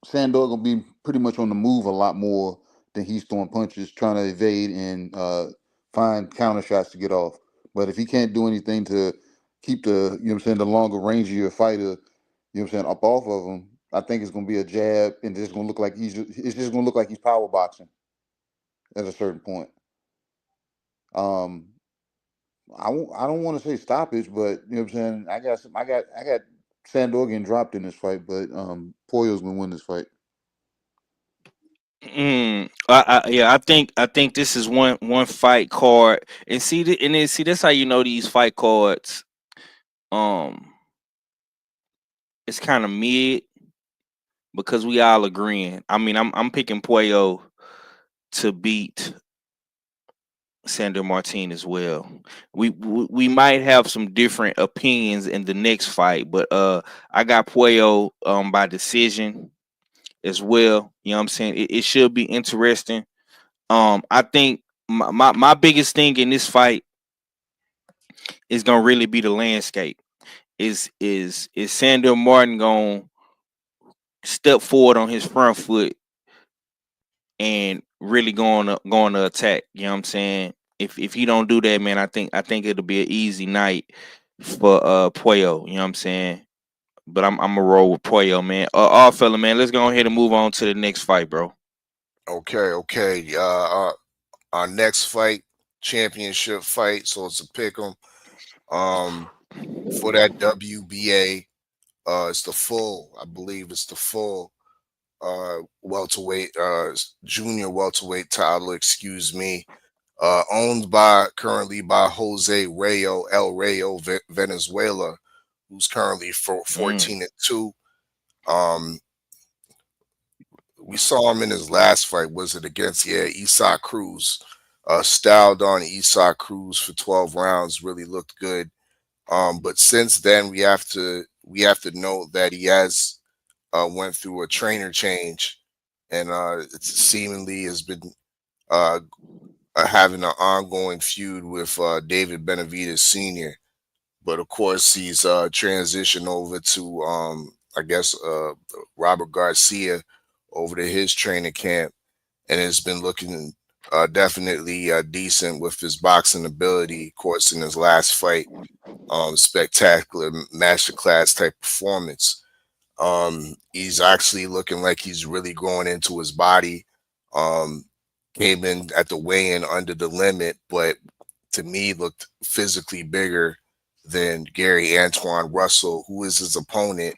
Sandor gonna be pretty much on the move a lot more than he's throwing punches, trying to evade and find counter shots to get off. But if he can't do anything to keep the, you know what I'm saying, the longer range of your fighter, you know what I'm saying, up off of him, I think it's gonna be a jab, and it's gonna look like it's just gonna look like he's power boxing at a certain point. Um, I don't want to say stoppage, but you know what I'm saying. I got Sandor getting dropped in this fight, but Poyo's gonna win this fight. I think this is one fight card, and see that's how you know these fight cards. Um, it's kind of mid because we all agreeing. I mean, I'm picking Puello to beat Sandor Martin as well. We might have some different opinions in the next fight, but I got Puello by decision as well. You know what I'm saying? It should be interesting. I think my biggest thing in this fight is gonna really be the landscape. Is Sandor Martin gonna step forward on his front foot and really going to attack? You know what I'm saying? If he don't do that, man, I think it'll be an easy night for Puello. You know what I'm saying? But I'm gonna roll with Puello, man. All fella, man. Let's go ahead and move on to the next fight, bro. Okay. Our next fight, championship fight. So it's a pick 'em. For that WBA, it's the full. I believe it's the full welterweight, junior welterweight title. Excuse me. Owned by currently by Jose Rayo El Rayo Venezuela, who's currently for Mm. 14-2. Um, we saw him in his last fight. Was it against Isak Cruz? Styled on Isak Cruz for 12 rounds. Really looked good. But since then, we have to note that he has went through a trainer change, and it seemingly has been uh, having an ongoing feud with David Benavidez Sr. But of course, he's transitioned over to I guess Robert Garcia over to his training camp, and it's been looking definitely decent with his boxing ability. Of course, in his last fight, spectacular masterclass type performance. He's actually looking like he's really growing into his body. Um, Came in at the weigh-in under the limit, but to me looked physically bigger than Gary Antoine Russell, who is his opponent.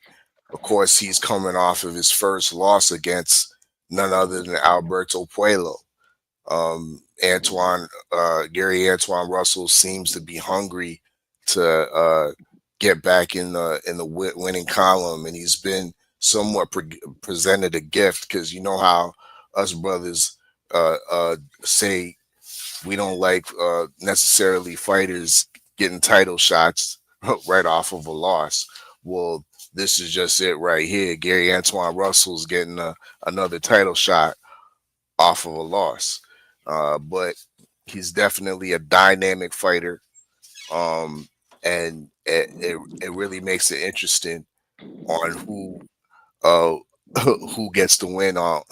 Of course, he's coming off of his first loss against none other than Alberto Puello. Gary Antoine Russell seems to be hungry to get back in the winning column, and he's been somewhat presented a gift because you know how us brothers say we don't like necessarily fighters getting title shots right off of a loss. Well, this is just it right here. Gary Antoine Russell's getting another title shot off of a loss. But he's definitely a dynamic fighter. Um, and it really makes it interesting on who who gets the win on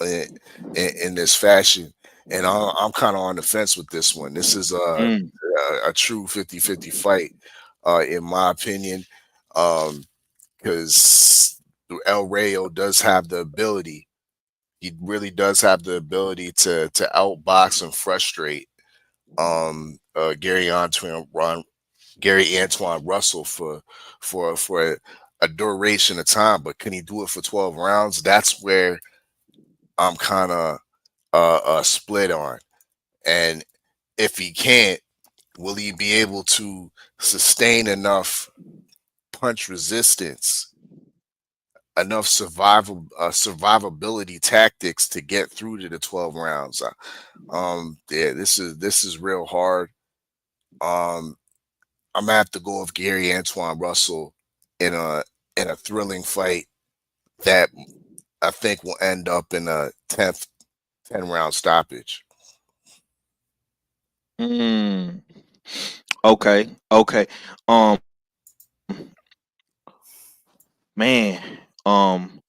in this fashion. And I'm kind of on the fence with this one. This is Mm. a true 50-50 fight, in my opinion, because El Rayo does have the ability. He really does have the ability to outbox and frustrate Gary Antoine Russell for a duration of time. But can he do it for 12 rounds? That's where I'm kind of split on. And if he can't, will he be able to sustain enough punch resistance, enough survivability tactics to get through to the 12 rounds? Yeah, this is real hard. Um, I'm gonna have to go with Gary Antoine Russell in a thrilling fight that I think will end up in a 10 round stoppage. Mm. Okay. Okay. Um, man. Um,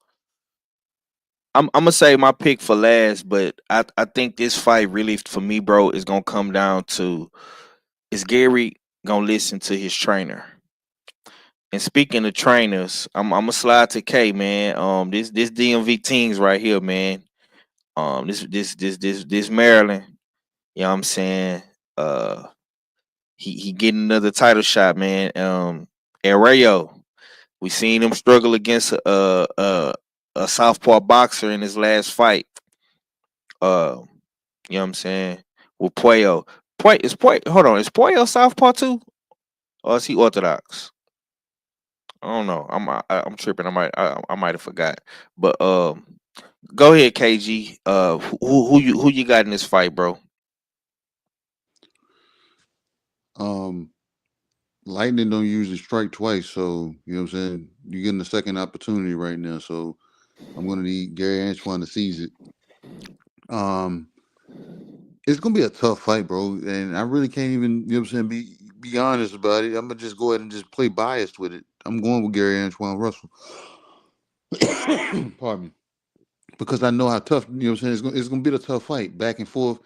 I'm gonna say my pick for last, but I think this fight really for me, bro, is gonna come down to is Gary gonna listen to his trainer? And speaking of trainers, I'm gonna slide to K, man. This DMV teams right here, man. This Maryland, you know what I'm saying? Uh, he getting another title shot, man. And Rayo, we seen him struggle against a southpaw boxer in his last fight. Uh, you know what I'm saying? With Puello. Hold on, is Puello southpaw too? Or is he orthodox? I don't know. I'm tripping. I might have forgot. But go ahead, KG. Who you got in this fight, bro? Um, Lightning don't usually strike twice, so you know what I'm saying. You're getting a second opportunity right now, so I'm gonna need Gary Antoine to seize it. Um, it's gonna be a tough fight, bro, and I really can't even you know what I'm saying be honest about it. I'm gonna just go ahead and just play biased with it. I'm going with Gary Antoine Russell. Pardon me, because I know how tough you know what I'm saying. It's gonna be a tough fight, back and forth.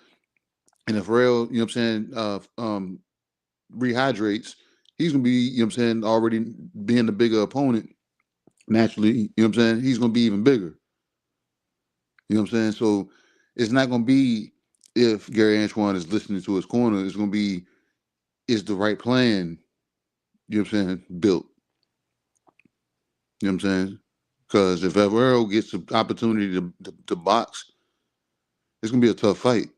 And if Rail, you know what I'm saying, rehydrates, he's gonna be, you know what I'm saying, already being the bigger opponent. Naturally, you know what I'm saying, he's gonna be even bigger. You know what I'm saying? So it's not gonna be if Gary Antoine is listening to his corner, it's gonna be is the right plan, you know what I'm saying, built. You know what I'm saying? Because if Alvaro gets the opportunity to box, it's gonna be a tough fight.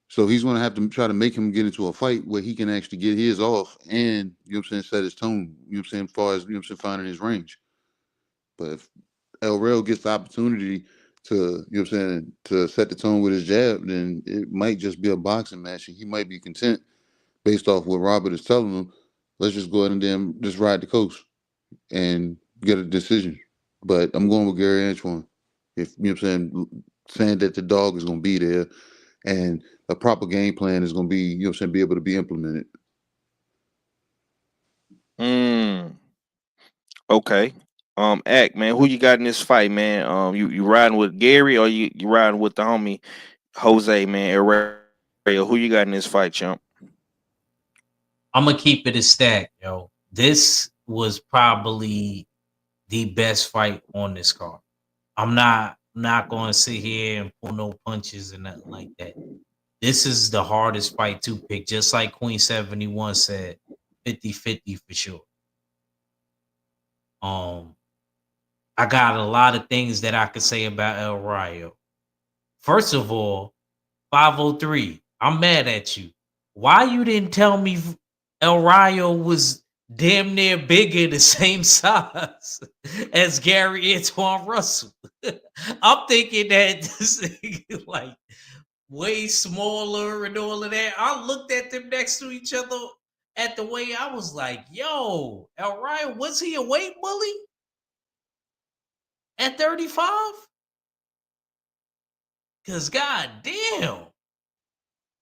So he's gonna have to try to make him get into a fight where he can actually get his off and you know what I'm saying, set his tone, you know what I'm saying, as far as you know what I'm saying, finding his range. But if El Rail gets the opportunity to, you know what I'm saying, to set the tone with his jab, then it might just be a boxing match and he might be content based off what Robert is telling him. Let's just go ahead and then just ride the coast and get a decision. But I'm going with Gary Antoine. If you know what I'm saying that the dog is gonna be there and a proper game plan is gonna be, you know what I'm saying, be able to be implemented. Mm, okay. Act man, who you got in this fight, man? You riding with Gary or you riding with the homie Jose, man? Arroyo, who you got in this fight, champ? I'm gonna keep it a stack, yo. This was probably the best fight on this card. I'm not going to sit here and pull no punches and nothing like that. This is the hardest fight to pick, just like Queen 71 said, 50-50 for sure. Um, I got a lot of things that I could say about El Rayo. First of all, 503, I'm mad at you. Why you didn't tell me El Rayo was damn near bigger, the same size as Gary Antoine Russell? I'm thinking that this nigga like way smaller and all of that. I looked at them next to each other at the way I was like, yo, El Rayo, was he a weight bully at 35? Cause god damn.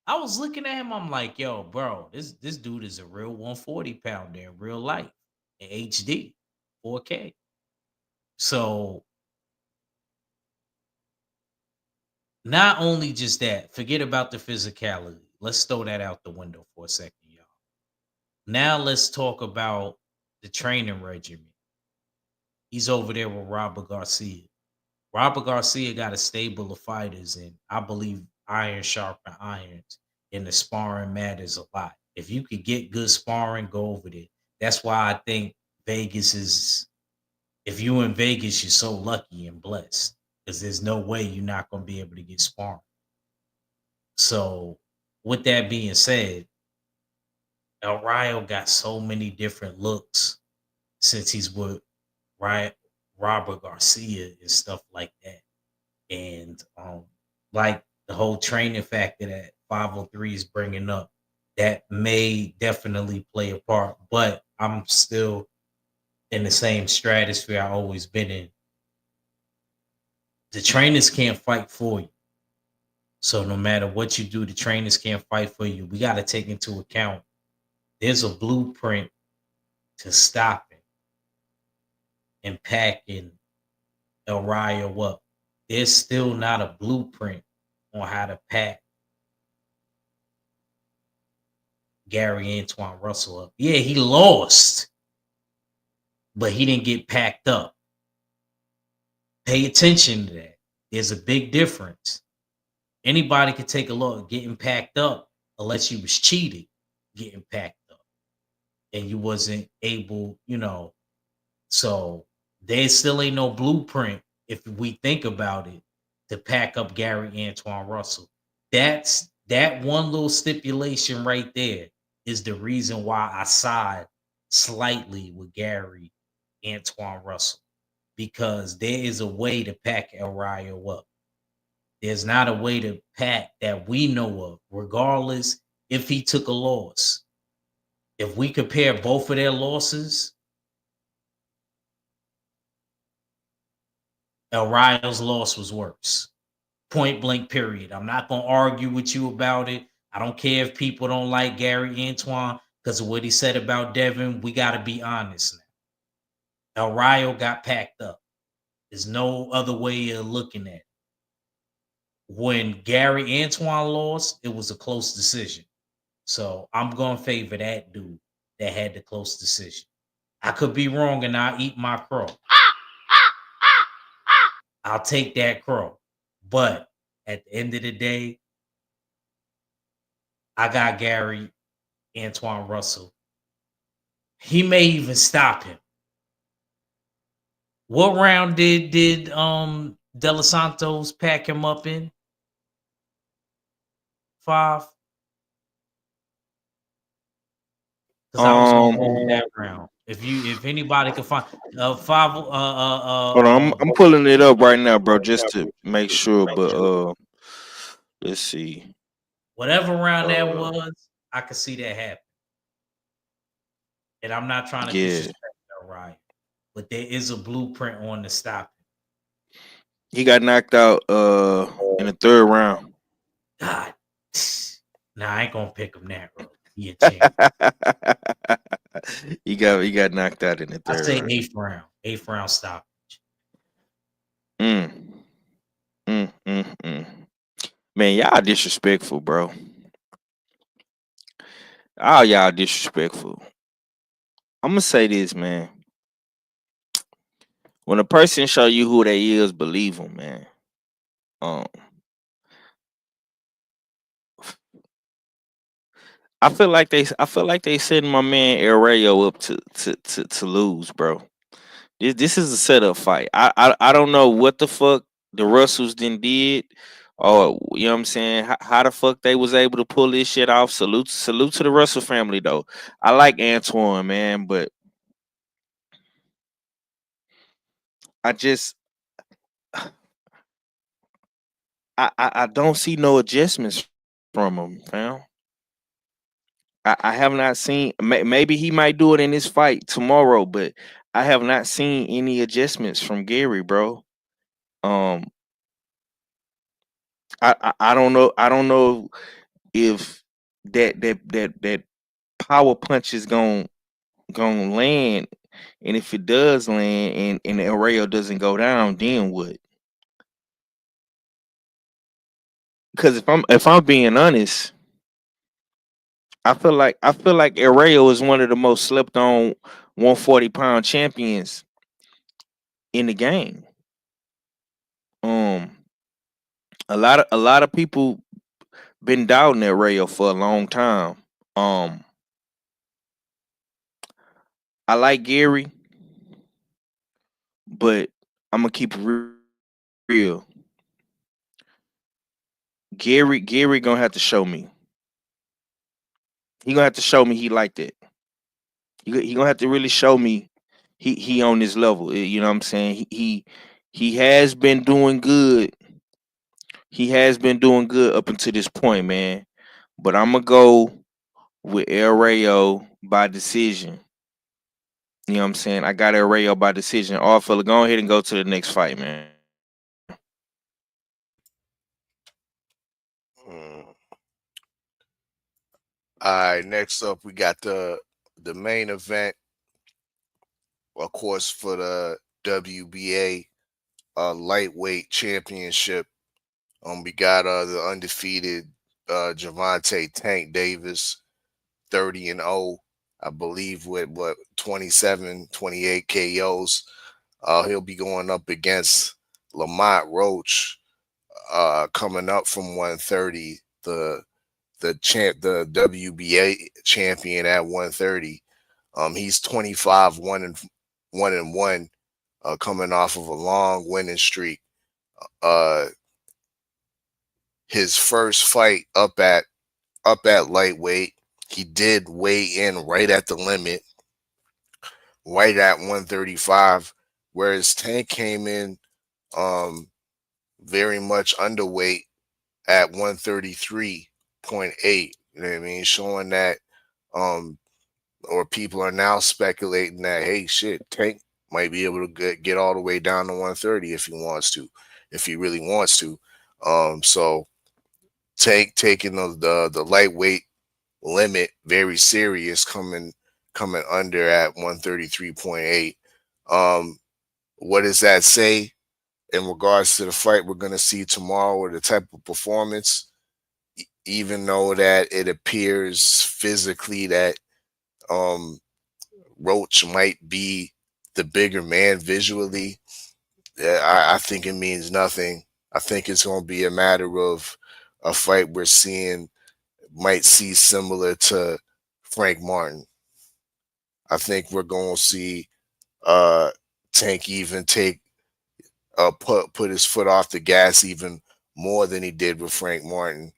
I was looking at him. I'm like, yo, bro, this dude is a real 140 pounder in real life, in HD, 4K. So Not only just that, forget about the physicality. Let's throw that out the window for a second, y'all. Now let's talk about the training regimen. He's over there with Robert Garcia. Robert Garcia got a stable of fighters, and I believe iron sharpen irons, and the sparring matters a lot. If you could get good sparring, go over there. That's why I think Vegas is. If you in Vegas, you're so lucky and blessed because there's no way you're not going to be able to get sparring. So, with that being said, El Rayo got so many different looks since he's with Robert Garcia and stuff like that. And like the whole training factor that 503 is bringing up, that may definitely play a part. But I'm still in the same stratosphere I always been in. The trainers can't fight for you. So no matter what you do, the trainers can't fight for you. We got to take into account there's a blueprint to stopping and packing El Rayo up. There's still not a blueprint on how to pack Gary Antoine Russell up. Yeah, he lost, but he didn't get packed up. Pay attention to that. There's a big difference. Anybody could take a look getting packed up unless you was cheated getting packed up and you wasn't able, so there still ain't no blueprint if we think about it to pack up Gary Antoine Russell. That one little stipulation right there is the reason why I side slightly with Gary Antoine Russell, because there is a way to pack El Rayo up. There's not a way to pack that we know of, regardless if he took a loss. If we compare both of their losses, El Rayo's loss was worse. Point blank, period. I'm not going to argue with you about it. I don't care if people don't like Gary Antoine because of what he said about Devin. We got to be honest now. El Rayo got packed up. There's no other way of looking at it. When Gary Antoine lost, it was a close decision. So I'm going to favor that dude that had the close decision. I could be wrong and I'll eat my crow. I'll take that crow. But at the end of the day, I got Gary Antoine Russell. He may even stop him. What round did De Los Santos pack him up in? 5? Because I was gonna go with that round. If anybody can find 5 Hold on, I'm pulling it up right now, bro, just to make sure. But let's see. whatever round that was, I could see that happen. And I'm not trying to Yeah, disrespect that, right? But there is a blueprint on the stopping. he got knocked out in the third round. God, nah, I ain't gonna pick him that road. He a champ. he got knocked out in the I third say round. eighth round stoppage. Mm, mm. Man, y'all disrespectful, bro. All y'all disrespectful. I'm gonna say this, man. When a person show you who they is, believe them, man. I feel like they setting my man El Rayo up to lose, bro. This is a setup fight. I don't know what the fuck the Russells did, or you know what I'm saying. How the fuck they was able to pull this shit off? Salute to the Russell family though. I like Antoine, man, but I just I don't see no adjustments from him, fam. I have not seen. Maybe he might do it in this fight tomorrow, but I have not seen any adjustments from Gary, bro. Um, I don't know. I don't know if that power punch is gonna land, and if it does land, and El Rayo doesn't go down, then what? because if I'm being honest, I feel like Arroyo is one of the most slept on 140-pound champions in the game. Um, a lot of people been doubting Arroyo for a long time. Um, I like Gary, but I'm gonna keep it real. Gary gonna have to show me. He gonna have to show me he liked it. He gonna have to really show me he on this level. You know what I'm saying? He has been doing good. He has been doing good up until this point, man. But I'm gonna go with El Rayo by decision. You know what I'm saying? I got El Rayo by decision. All fella, go ahead and go to the next fight, man. Mm. All right, next up we got the main event, of course, for the WBA lightweight championship. We got the undefeated Gervonta Tank Davis, 30-0, I believe, with what 27, 28 KOs. He'll be going up against Lamont Roach, coming up from 130, the WBA champion at 130. He's 25 1-1, coming off of a long winning streak. Uh, his first fight up at lightweight, he did weigh in right at the limit, right at 135, whereas Tank came in very much underweight at 133.8. You know what I mean? Showing that um or people are now speculating that, hey, shit, Tank might be able to get all the way down to 130 if he wants to, if he really wants to. So Tank taking the lightweight limit very serious, coming under at 133.8. What does that say in regards to the fight we're going to see tomorrow, or the type of performance? Even though that it appears physically that um Roach might be the bigger man visually, I think it means nothing. I think it's going to be a matter of a fight we're seeing, might see similar to Frank Martin. I think we're going to see uh Tank even take put his foot off the gas even more than he did with Frank Martin,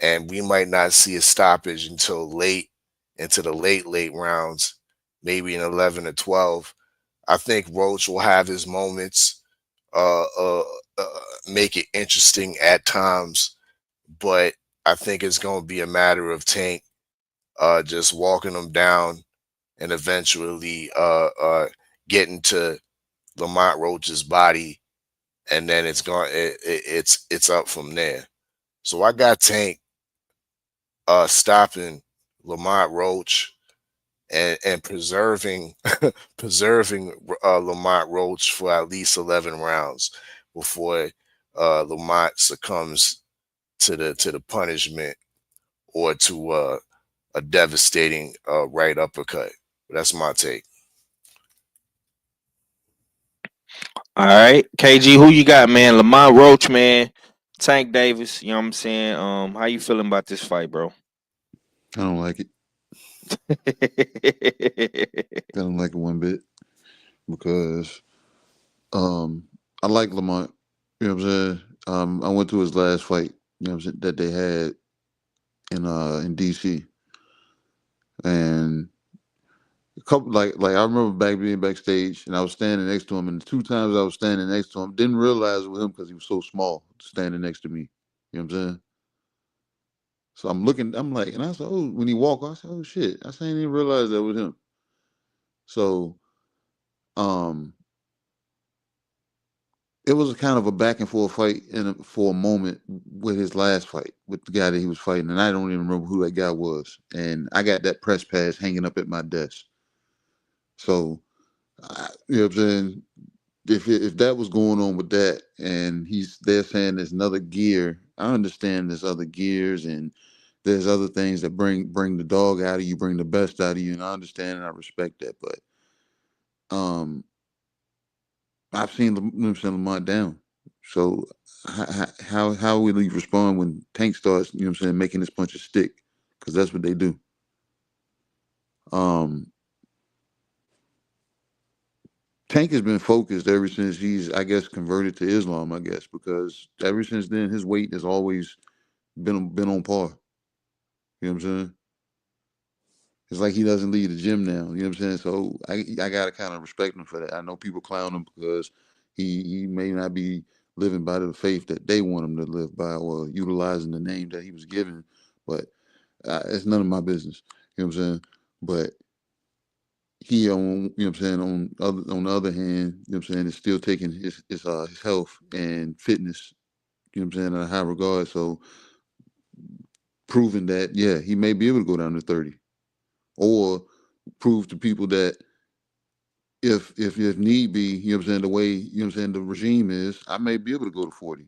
and we might not see a stoppage until late into the late rounds, maybe in 11 or 12. I think Roach will have his moments, uh, uh, uh, make it interesting at times, but I think it's going to be a matter of Tank just walking them down and eventually getting to Lamont Roach's body, and then it's up from there. So I got Tank stopping Lamont Roach and preserving preserving Lamont Roach for at least 11 rounds before Lamont succumbs to the punishment, or to a devastating right uppercut. That's my take. All right, KG, who you got, man? Lamont Roach, man. Tank Davis. You know what I'm saying? How you feeling about this fight, bro? I don't like it. I don't like it one bit because I like Lamont. You know what I'm saying? I went to his last fight, you know what I'm saying, that they had in DC. And a couple like I remember being backstage and I was standing next to him, and the two times I was standing next to him, didn't realize it was him because he was so small standing next to me. You know what I'm saying? So I'm looking, I'm like, and I said, oh, when he walked, I said, oh shit. I said, I didn't even realize that was him. So um it was a kind of a back and forth fight for a moment with his last fight with the guy that he was fighting, and I don't even remember who that guy was. And I got that press pass hanging up at my desk. So, you know what I'm saying? If that was going on with that, and they're saying there's another gear, I understand there's other gears and there's other things that bring the dog out of you, bring the best out of you, and I understand and I respect that. But I've seen Lamont down. So how will he respond when Tank starts, making his punches stick? Because that's what they do. Tank has been focused ever since he's, I guess, converted to Islam, I guess, because ever since then his weight has always been on par. You know what I'm saying? It's like he doesn't leave the gym now. You know what I'm saying? So I gotta kind of respect him for that. I know people clown him because he may not be living by the faith that they want him to live by or utilizing the name that he was given, but it's none of my business. You know what I'm saying? But he on the other hand, is still taking his health and fitness, in a high regard. So proving that, yeah, he may be able to go down to 30. Or prove to people that if need be, the way, the regime is, I may be able to go to 40.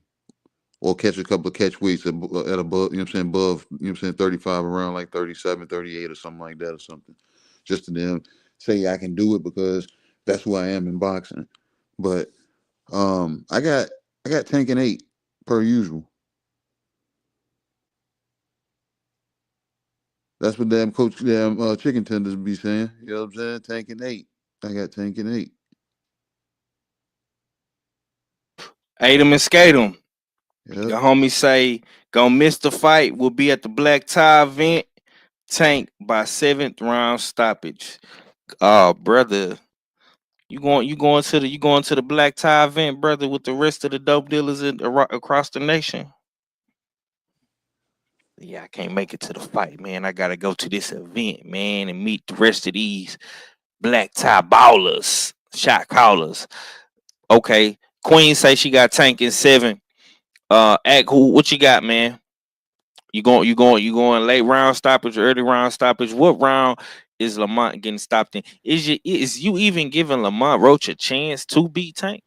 Or catch a couple of catch weights at above, above, 35, around like 37, 38 or something like that or something. Just to them say I can do it because that's who I am in boxing. But I got Tank and 8 per usual. That's what chicken tenders be saying. You know what I'm saying? Tank and 8. I got Tank and 8. Ate him and skate him. Yep. The homie say, gonna miss the fight. Will be at the black tie event. Tank by 7th round stoppage. Oh, brother. You going to the black tie event, brother, with the rest of the dope dealers across the nation? Yeah, I can't make it to the fight, man. I gotta go to this event, man, and meet the rest of these black tie ballers, shot callers. Okay. Queen say she got Tank in 7. Act who? What you got, man? You going late round stoppage, early round stoppage? What round is Lamont getting stopped in? Is you even giving Lamont Roach a chance to beat Tank?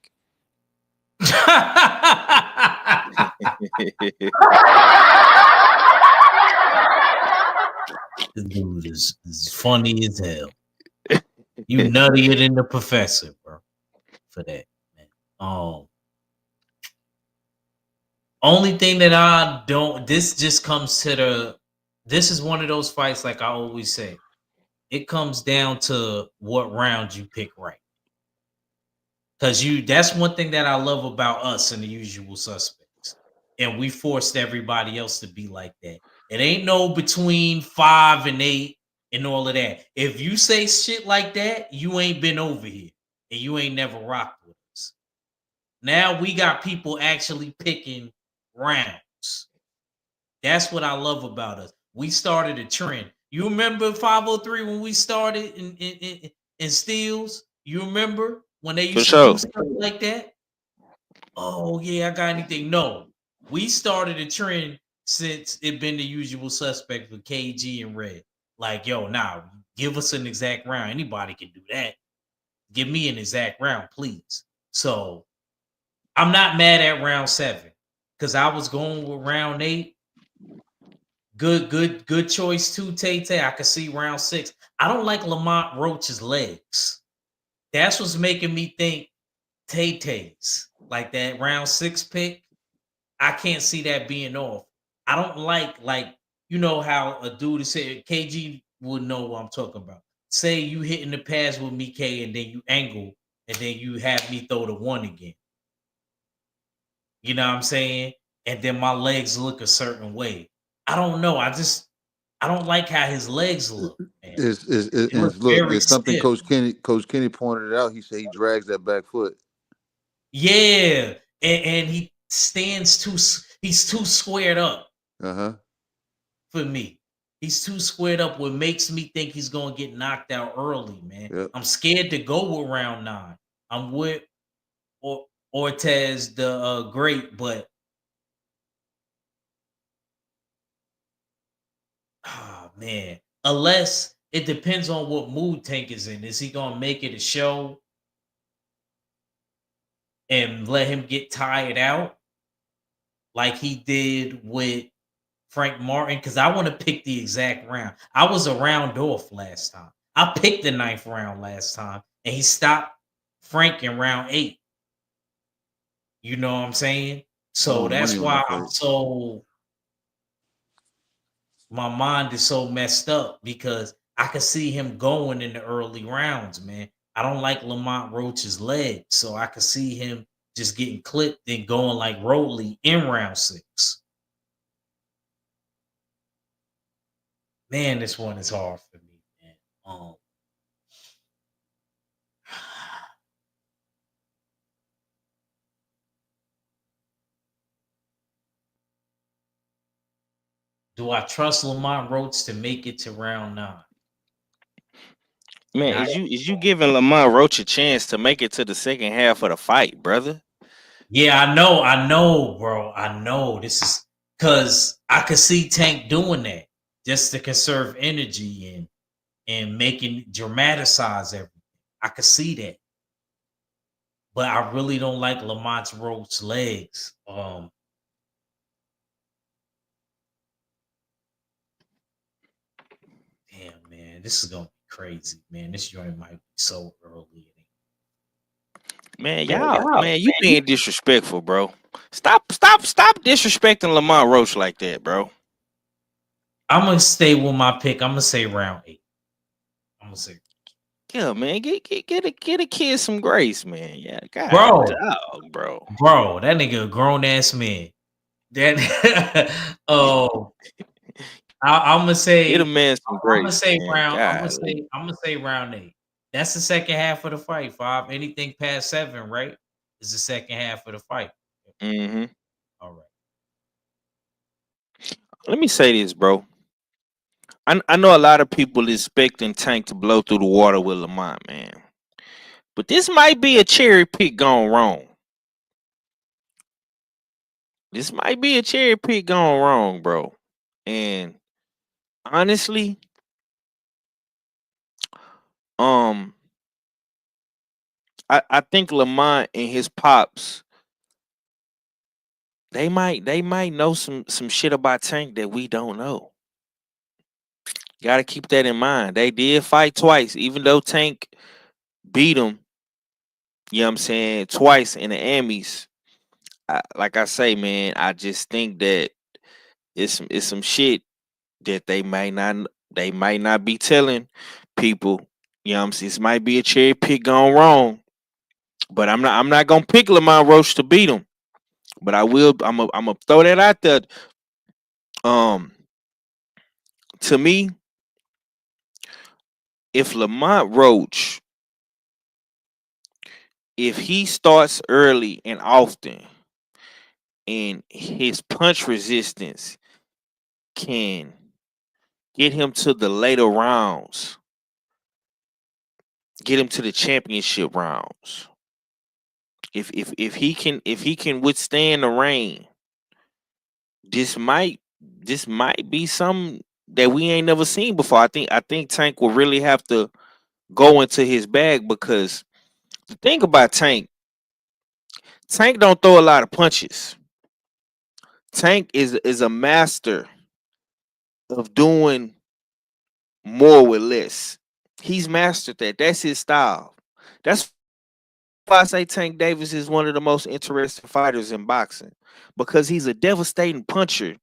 This dude is funny as hell. You nuttier than the professor, bro. For that, man. Only thing that I don't. This just comes to the. This is one of those fights, like I always say. It comes down to what round you pick right. Because that's one thing that I love about us and the usual suspects. And we forced everybody else to be like that. It ain't no between 5 and 8 and all of that. If you say shit like that, you ain't been over here. And you ain't never rocked with us. Now we got people actually picking rounds. That's what I love about us. We started a trend. You remember 503 when we started in Steels? You remember when they used to do stuff like that? Oh yeah, I got anything? No, we started a trend since it been the usual suspect with KG and Red. Like, yo, now give us an exact round. Anybody can do that. Give me an exact round, please. So I'm not mad at round 7 because I was going with round 8. Good choice too, Tay. I can see round 6. I don't like Lamont Roach's legs. That's what's making me think Tay-Tay's. Like that round 6 pick. I can't see that being off. I don't like you know how a dude is saying KG would know what I'm talking about. Say you hitting the pass with me, K, and then you angle, and then you have me throw the 1 again. You know what I'm saying? And then my legs look a certain way. I don't know. I don't like how his legs look. Man. It's something Coach Kenny pointed out. He said he drags that back foot. Yeah, and he stands he's too squared up. For me, he's too squared up. What makes me think he's gonna get knocked out early, man. Yep. I'm scared to go with round 9. I'm with Ortiz the Great, but man, unless it depends on what mood Tank is in. Is he gonna make it a show and let him get tired out? like he did with Frank Martin, because I want to pick the exact round. I was a round off last time. I picked the 9th round last time, and he stopped Frank in round 8. You know what I'm saying? I So want that's money on why that I'm fight. so my mind is so messed up because I could see him going in the early rounds, man. I don't like Lamont Roach's leg, so I could see him just getting clipped and going like Rolly in round 6. Man, this one is hard for me, man. Do I trust Lamont Roach to make it to round 9? Man, Now, is you giving Lamont Roach a chance to make it to the second half of the fight, brother? yeah, I know, bro. I know this is because I could see Tank doing that just to conserve energy and making dramatize everything. I could see that, but I really don't like Lamont Roach's legs. Damn, man, this is gonna be crazy, man. This joint might be so early. Man, Man, y'all, y'all, man, you being disrespectful, bro. Stop disrespecting Lamont Roach like that, bro. I'm gonna stay with my pick. I'm gonna say round 8. I'm gonna say, Yeah, man, get a kid some grace, man. Yeah, God, bro, dog, bro. that nigga a grown ass man. That oh, I'm gonna Get a say man some grace, man. God, I'm gonna say round 8. That's the second half of the fight. 5. Anything past 7, right? Is the second half of the fight. mm-hmm. All right. Let me say this, bro. I know a lot of people expecting Tank to blow through the water with Lamont, man. But this might be a cherry pick gone wrong. This might be a cherry pick gone wrong, bro. And honestly, um, I think Lamont and his pops, they might know some shit about Tank that we don't know. Gotta keep that in mind. They did fight twice, even though Tank beat him, you know what I'm saying, twice in the Emmys. Like I say, man, I just think that it's some shit that they might not be telling people. You know what I'm saying? This might be a cherry pick gone wrong. But I'm not gonna pick Lamont Roach to beat him. But I'm gonna throw that out there. Um to me, if Lamont Roach, if he starts early and often and his punch resistance can get him to the later rounds, get him to the championship rounds. If he can withstand the rain, this might be something that we ain't never seen before. I think Tank will really have to go into his bag because the thing about Tank don't throw a lot of punches. Tank is a master of doing more with less. He's mastered that. That's his style. That's why I say Tank Davis is one of the most interesting fighters in boxing because he's a devastating puncher,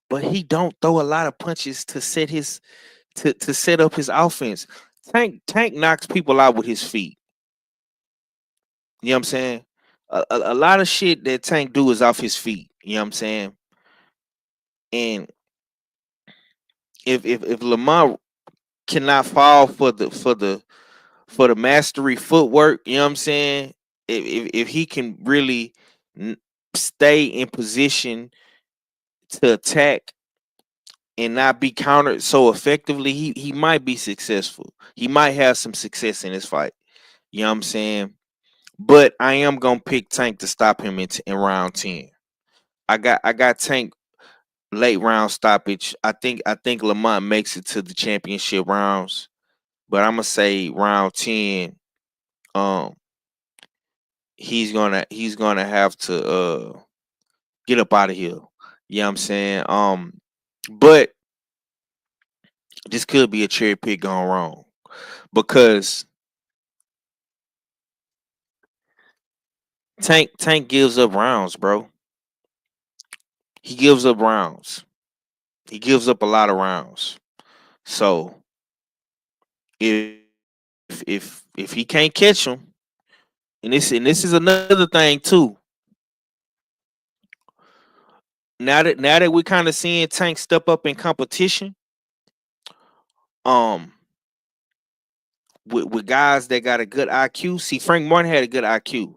but he don't throw a lot of punches to set up his offense. Tank knocks people out with his feet. You know what I'm saying? A lot of shit that Tank do is off his feet. You know what I'm saying? And if Lamar cannot fall for the mastery footwork, you know what I'm saying? If he can really n- stay in position to attack and not be countered so effectively, he might be successful. He might have some success in this fight. You know what I'm saying? But I am gonna pick Tank to stop him in round 10. I got Tank late round stoppage. I think Lamont makes it to the championship rounds, but I'm gonna say round 10. Um, he's gonna have to Get up out of here. You know what I'm saying? But this could be a cherry pick gone wrong because Tank gives up rounds, bro. He gives up rounds. He gives up a lot of rounds. So if he can't catch him, and this is another thing too. Now that we're kind of seeing Tank step up in competition, um, with guys that got a good IQ. See, Frank Martin had a good IQ.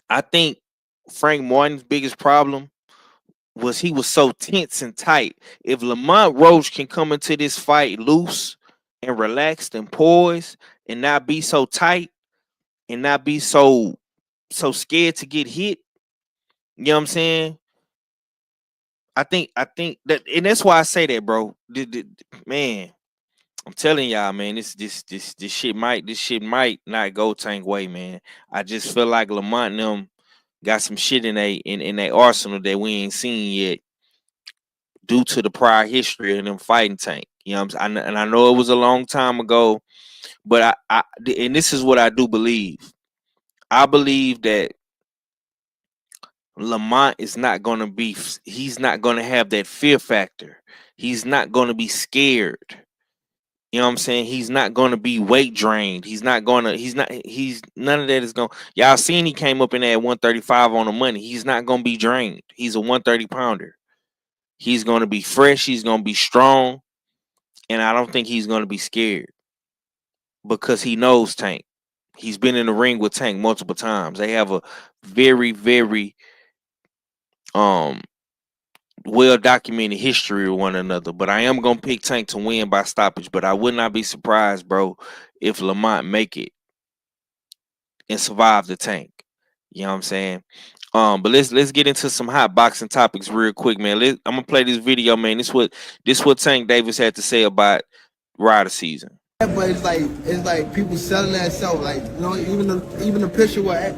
I think Frank Martin's biggest problem was he was so tense and tight. If Lamont Roach can come into this fight loose and relaxed and poised and not be so tight and not be so scared to get hit, you know what I'm saying? I think that, and that's why I say that, bro. Man, I'm telling y'all, man, this shit might not go Tank way, man. I just feel like Lamont and them got some shit in their arsenal that we ain't seen yet due to the prior history of them fighting Tank. You know what I'm saying? And I know it was a long time ago, but and this is what I do believe. I believe that Lamont is not gonna be. He's not gonna have that fear factor. He's not gonna be scared. You know what I'm saying? He's not gonna be weight drained. He's not. He's none of that is going. Y'all seen he came up in at 135 on the money. He's not gonna be drained. He's a 130 pounder. He's gonna be fresh. He's gonna be strong, and I don't think he's gonna be scared because he knows Tank. He's been in the ring with Tank multiple times. They have a very, very um well documented history of one another. But I am gonna pick Tank to win by stoppage. But I would not be surprised, bro, if Lamont make it and survive the Tank. You know what I'm saying? But let's get into some hot boxing topics real quick, man. I'm gonna play this video, man. This what Tank Davis had to say about Rider season. But it's like people selling that stuff. Like, you know, even the picture where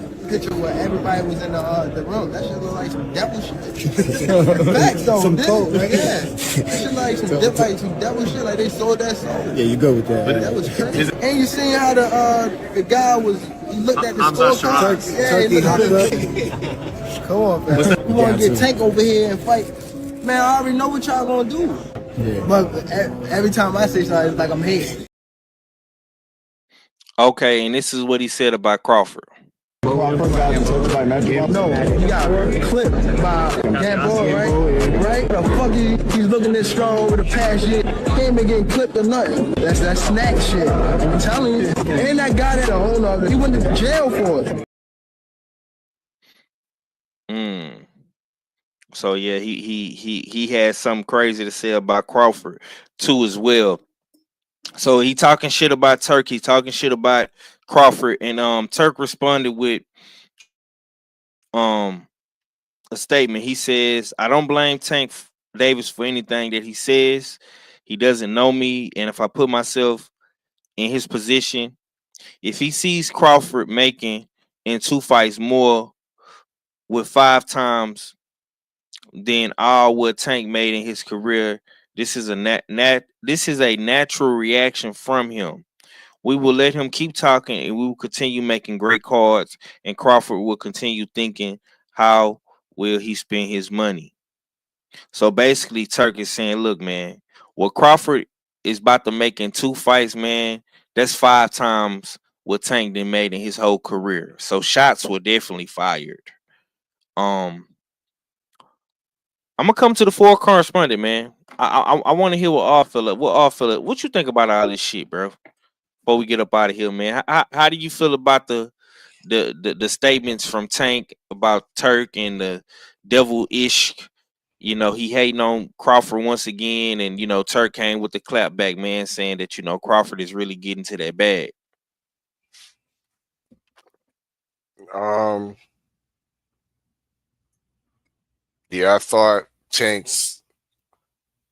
everybody was in the room. That shit look like some devil shit. Facts though, some coke, like, yeah. That shit like some devil shit. Like they sold that song. Yeah, you go with that. That was crazy. And you seen how the guy was. He looked at the scorecard. Yeah, he looked at Come on, man. We want to get Tank over here and fight. Man, I already know what y'all gonna do. Yeah. But every time I say something, it's like I'm hating. Okay, and this is what he said about Crawford. No, he got clipped by that boy, right? Right? The fuck he's looking this strong over the past year. He ain't been getting clipped or nothing. That's that snack shit. I'm telling you. And that guy that the owner, he went to jail for it. So yeah, he had something crazy to say about Crawford too as well. So he talking shit about Turk, he talking shit about Crawford, and Turk responded with a statement. He says, "I don't blame Tank Davis for anything that he says. He doesn't know me, and if I put myself in his position, if he sees Crawford making in 2 fights more with 5 times than all what Tank made in his career, this is a natural reaction from him. We will let him keep talking, and we will continue making great cards, and Crawford will continue thinking, how will he spend his money?" So basically, Turk is saying, look, man, what Crawford is about to make in 2 fights, man, that's 5 times what Tank done made in his whole career. So shots were definitely fired. I'm gonna come to the 4 correspondent, man. I want to hear what you think about all this shit, bro. Before we get up out of here, man, how do you feel about the statements from Tank about Turk and the devil-ish? You know, he hating on Crawford once again, and you know, Turk came with the clap back, man, saying that, you know, Crawford is really getting to that bag. Yeah, I thought Tank's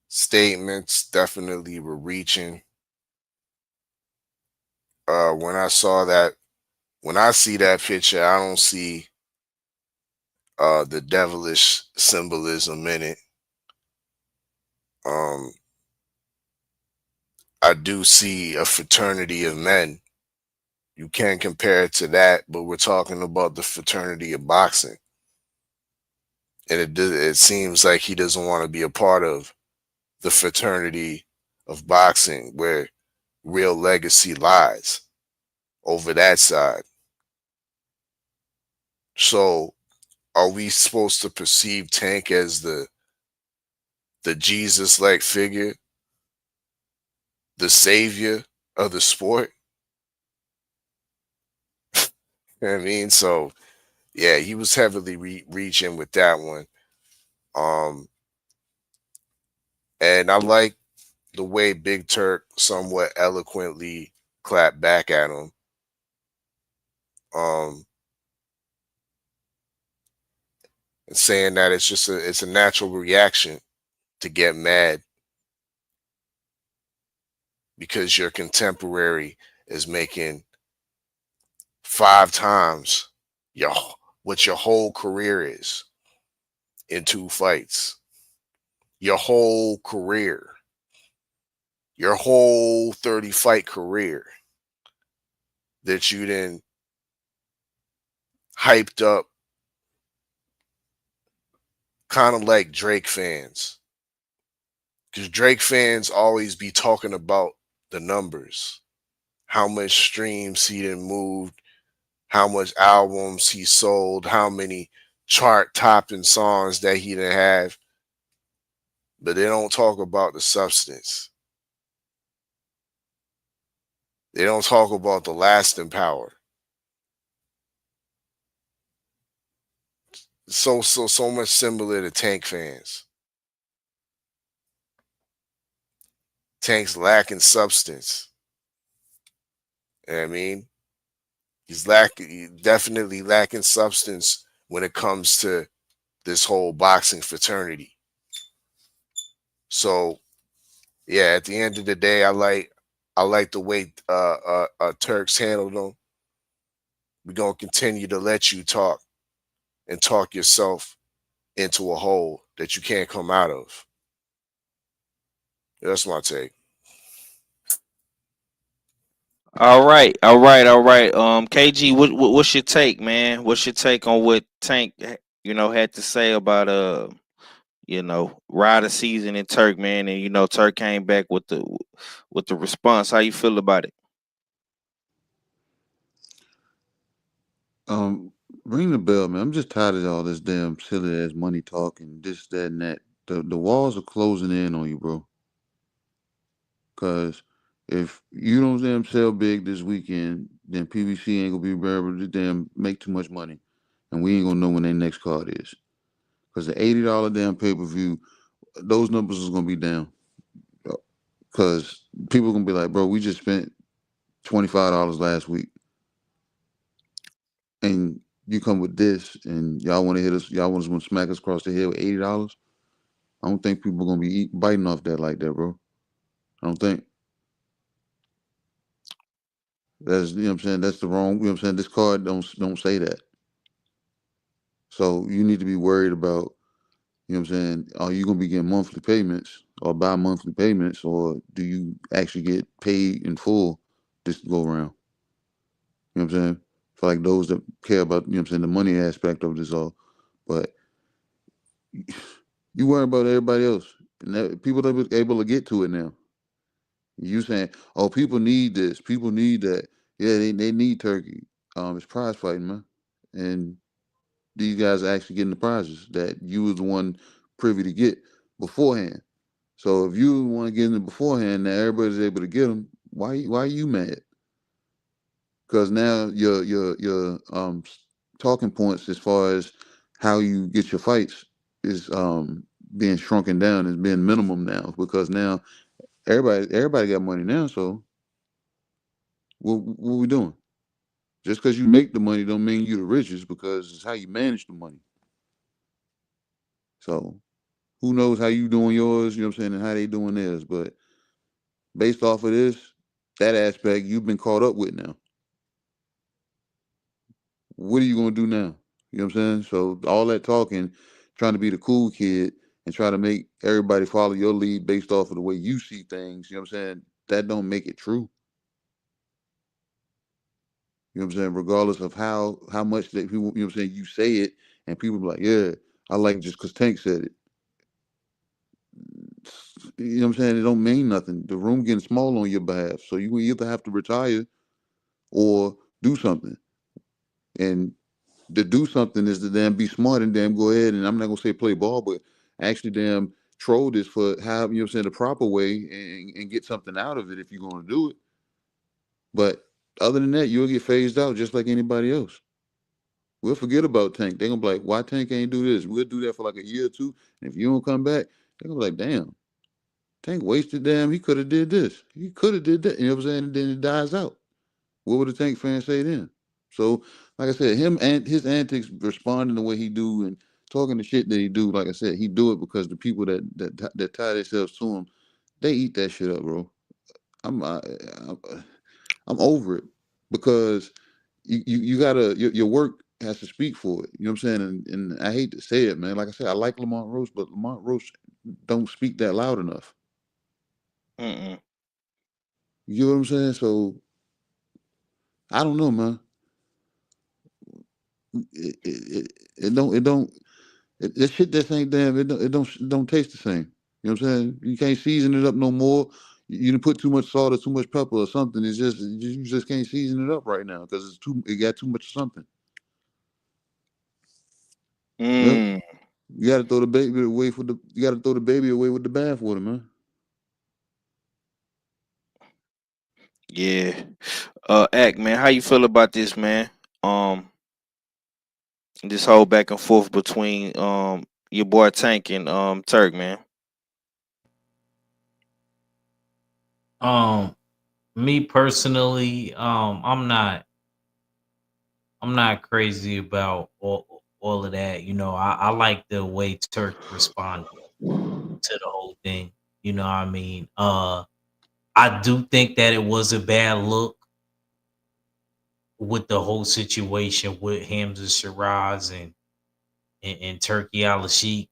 statements definitely were reaching. When I see that picture, I don't see the devilish symbolism in it. Um, I do see a fraternity of men. You can't compare it to that, but we're talking about the fraternity of boxing, and it seems like he doesn't want to be a part of the fraternity of boxing where real legacy lies over that side. So, are we supposed to perceive Tank as the Jesus-like figure, the savior of the sport? You know what I mean? So, yeah, he was heavily reaching with that one. Um, and I like the way Big Turk somewhat eloquently clapped back at him. Um, and saying that it's a natural reaction to get mad because your contemporary is making 5 times your what your whole career is in 2 fights. Your whole career, your whole 30 fight career that you then hyped up, kind of like Drake fans. Because Drake fans always be talking about the numbers, how much streams he done moved, how much albums he sold, how many chart topping songs that he done have, but they don't talk about the substance. They don't talk about the lasting power. So much similar to Tank fans. Tank's lacking substance. You know what I mean? He's definitely lacking substance when it comes to this whole boxing fraternity. So yeah, at the end of the day, I like the way Turks handled them. We're gonna continue to let you talk and talk yourself into a hole that you can't come out of. That's my take. All right, all right, all right. KG, what's your take, man? What's your take on what Tank, had to say about Rider season in Turk, man, and Turk came back with the response. How you feel about it? Um, ring the bell, man. I'm just tired of all this damn silly ass money talk and this, that, and that. The walls are closing in on you, bro. Cause if you don't damn sell big this weekend, then PBC ain't gonna be able to damn make too much money, and we ain't gonna know when their next card is. Cause the $80 damn pay per view, those numbers is gonna be down. Cause people gonna be like, bro, we just spent $25 last week, and you come with this, and y'all want to hit us, y'all want to smack us across the head with $80. I don't think people gonna be biting off that like that, bro. I don't think that's what I'm saying. That's the wrong. You know what I'm saying. This card don't say that. So you need to be worried about. You know what I'm saying. Are you gonna be getting monthly payments or bi-monthly payments, or do you actually get paid in full this go around? You know what I'm saying. For like those that care about what I'm saying the money aspect of this all, but you worry about everybody else and people that was able to get to it now. You saying, oh, people need this, people need that. Yeah, they need turkey. It's prize fighting, man. And these guys are actually getting the prizes that you was the one privy to get beforehand. So if you want to get in it beforehand, now everybody's able to get them. Why are you mad? Because now your talking points as far as how you get your fights is being shrunken down, is being minimum now because now everybody got money now. So what we doing? Just because you make the money don't mean you the richest because it's how you manage the money. So who knows how you doing yours, you know what I'm saying, and how they doing theirs. But based off of this, that aspect you've been caught up with now. What are you gonna do now? You know what I'm saying? So all that talking, trying to be the cool kid and try to make everybody follow your lead based off of the way you see things, you know what I'm saying? That don't make it true. You know what I'm saying? Regardless of how much that people, you know what I'm saying, you say it and people be like, yeah, I like it just because Tank said it. You know what I'm saying? It don't mean nothing. The room getting small on your behalf. So you either have to retire or do something. And to do something is to damn be smart and damn go ahead and I'm not gonna say play ball, but actually damn troll this for how, you know what I'm saying, the proper way and get something out of it if you're gonna do it. But other than that, you'll get phased out just like anybody else. We'll forget about Tank. They're gonna be like, why Tank ain't do this? We'll do that for like a year or two. And if you don't come back, they're gonna be like, damn, Tank wasted damn, he could have did this. He could have did that. You know what I'm saying? And then it dies out. What would the Tank fans say then? So, like I said, him and his antics responding the way he do and talking the shit that he do, like I said, he do it because the people that tie themselves to him, they eat that shit up, bro. I'm over it because you gotta your work has to speak for it. You know what I'm saying? And I hate to say it, man. Like I said, I like Lamont Roach, but Lamont Roach don't speak that loud enough. Mm-mm. You know what I'm saying? So I don't know, man. That shit that ain't damn. It don't taste the same. You know what I'm saying? You can't season it up no more. You didn't put too much salt or too much pepper or something. It's just you just can't season it up right now because it got too much of something. Yep. Mm. You gotta throw the baby away for the. You gotta throw the baby away with the bathwater, man. Yeah. Act, man, how you feel about this, man? Um, this whole back and forth between your boy Tank and Turk, man. Me personally, I'm not crazy about all of that. You know, I like the way Turk responded to the whole thing. You know what I mean? I do think that it was a bad look with the whole situation with Hamza Shiraz and Turkey Al Sheikh.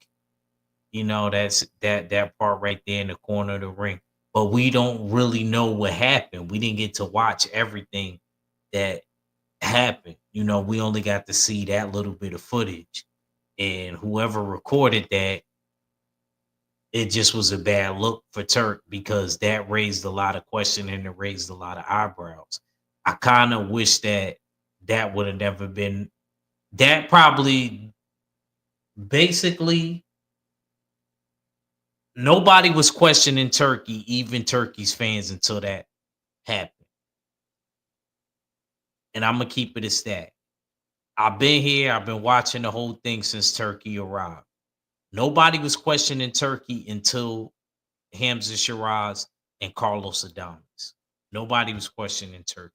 You know, that's that part right there in the corner of the ring. But we don't really know what happened. We didn't get to watch everything that happened. You know, we only got to see that little bit of footage. And whoever recorded that, it just was a bad look for Turk because that raised a lot of questions and it raised a lot of eyebrows. I kind of wish that that would have never been that probably basically nobody was questioning Turkey, even Turkey's fans, until that happened. And I'm gonna keep it as that. I've been here, I've been watching the whole thing since Turkey arrived. Nobody was questioning Turkey until Hamza Shiraz and Carlos Adames. Nobody was questioning Turkey.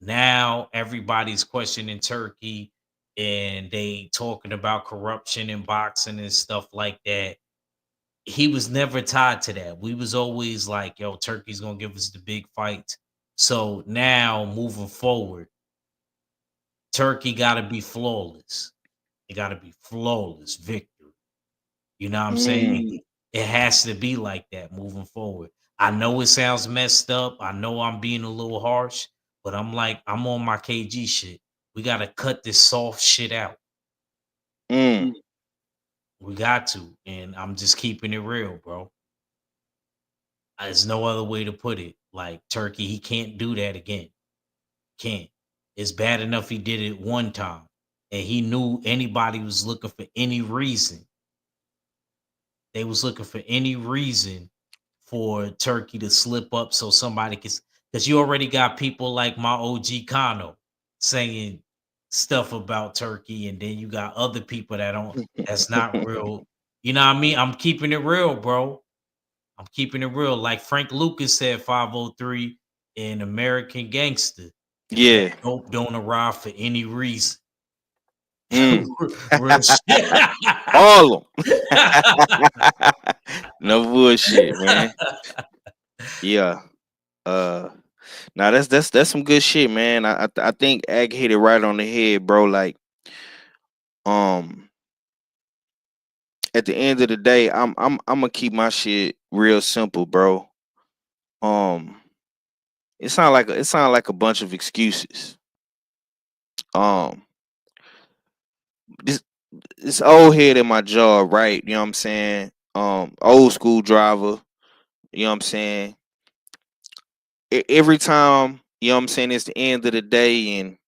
Now everybody's questioning Turkey and they talking about corruption in boxing and stuff like that. He was never tied to that. We was always like, yo, Turkey's gonna give us the big fights. So now moving forward, Turkey gotta be flawless. It gotta be flawless victory. You know what I'm Mm. saying? It has to be like that moving forward. I know it sounds messed up. I know I'm being a little harsh, but I'm like, I'm on my KG shit. We gotta cut this soft shit out. Mm. We got to. And I'm just keeping it real, bro. There's no other way to put it. Like Turkey, he can't do that again. Can't. It's bad enough he did it one time. And he knew anybody was looking for any reason. They was looking for any reason for Turkey to slip up so somebody can, because you already got people like my OG Kano saying stuff about Turkey, and then you got other people that's not real. You know what I mean? I'm keeping it real, bro. I'm keeping it real. Like Frank Lucas said, 503 in American Gangster. That Yeah. dope don't arrive for any reason. Mm. Real shit. All of them. No bullshit, man. Yeah. Uh. Now that's some good shit, man. I think Ag hit it right on the head, bro. Like Um, at the end of the day, I'm gonna keep my shit real simple, bro. Um, it sound like a bunch of excuses. Um, this this old head in my job, right? You know what I'm saying? Old school driver. You know what I'm saying? Every time, you know what I'm saying, it's the end of the day, and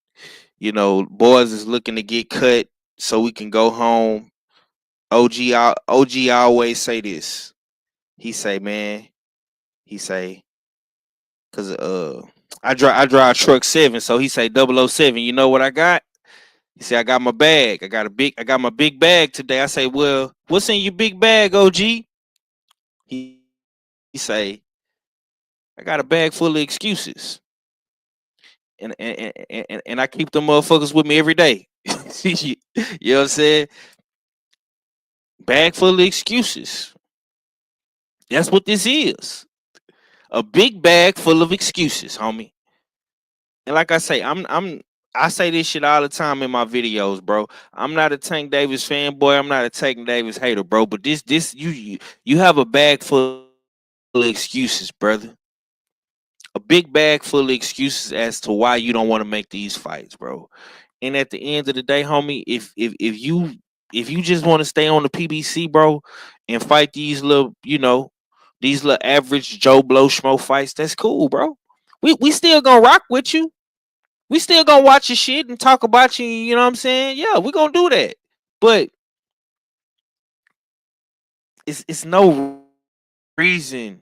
boys is looking to get cut so we can go home. OG always say this. He say, man, he say, cause I drive truck 7, so he say 007. You know what I got? He say I got my bag. I got my big bag today. I say, well, what's in your big bag, OG? He say, I got a bag full of excuses, and I keep them motherfuckers with me every day. You know what I'm saying? Bag full of excuses. That's what this is. A big bag full of excuses, homie. And like I say, I say this shit all the time in my videos, bro. I'm not a Tank Davis fanboy. I'm not a Tank Davis hater, bro. But this you have a bag full of excuses, brother. A big bag full of excuses as to why you don't want to make these fights, bro. And at the end of the day, homie, if you just want to stay on the PBC, bro, and fight these little average Joe Blow schmo fights, that's cool, bro. We still gonna rock with you. We still gonna watch your shit and talk about you. You know what I'm saying? Yeah, we gonna do that. But it's no reason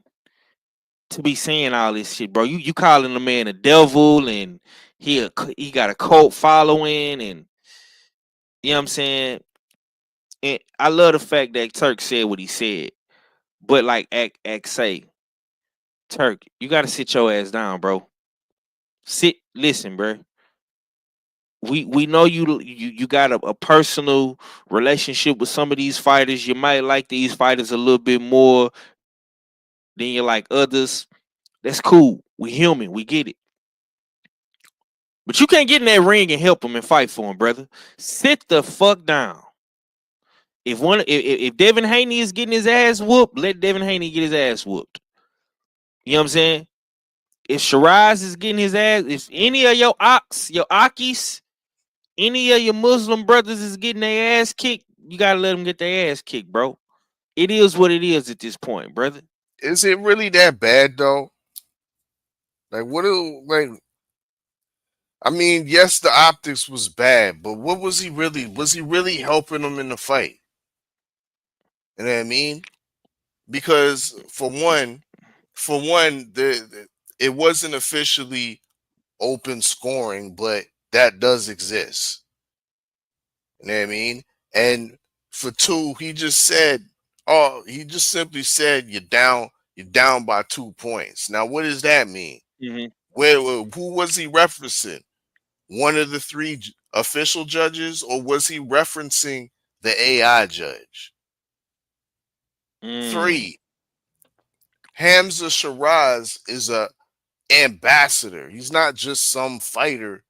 to be saying all this shit, bro. You calling the man a devil, and he got a cult following, and you know what I'm saying. And I love the fact that Turk said what he said, but like act say, Turk, you gotta sit your ass down, bro. Listen, bro. We know you got a personal relationship with some of these fighters. You might like these fighters a little bit more than you like others. That's cool. We human. We get it. But you can't get in that ring and help them and fight for them, brother. Sit the fuck down. If Devin Haney is getting his ass whooped, let Devin Haney get his ass whooped. You know what I'm saying? If Shiraz is getting his ass, if any of your Akis, any of your Muslim brothers is getting their ass kicked, you gotta let them get their ass kicked, bro. It is what it is at this point, brother. Is it really that bad though? Like what do like I mean, yes, the optics was bad, but what was he really? Was he really helping them in the fight? You know what I mean? Because for one, it wasn't officially open scoring, but that does exist. You know what I mean? And for two, he just said, "Oh, he just simply said you're down by 2 points." Now, what does that mean? Mm-hmm. Who was he referencing? One of the three official judges, or was he referencing the AI judge? Mm. Three, Hamza Shiraz is a ambassador. He's not just some fighter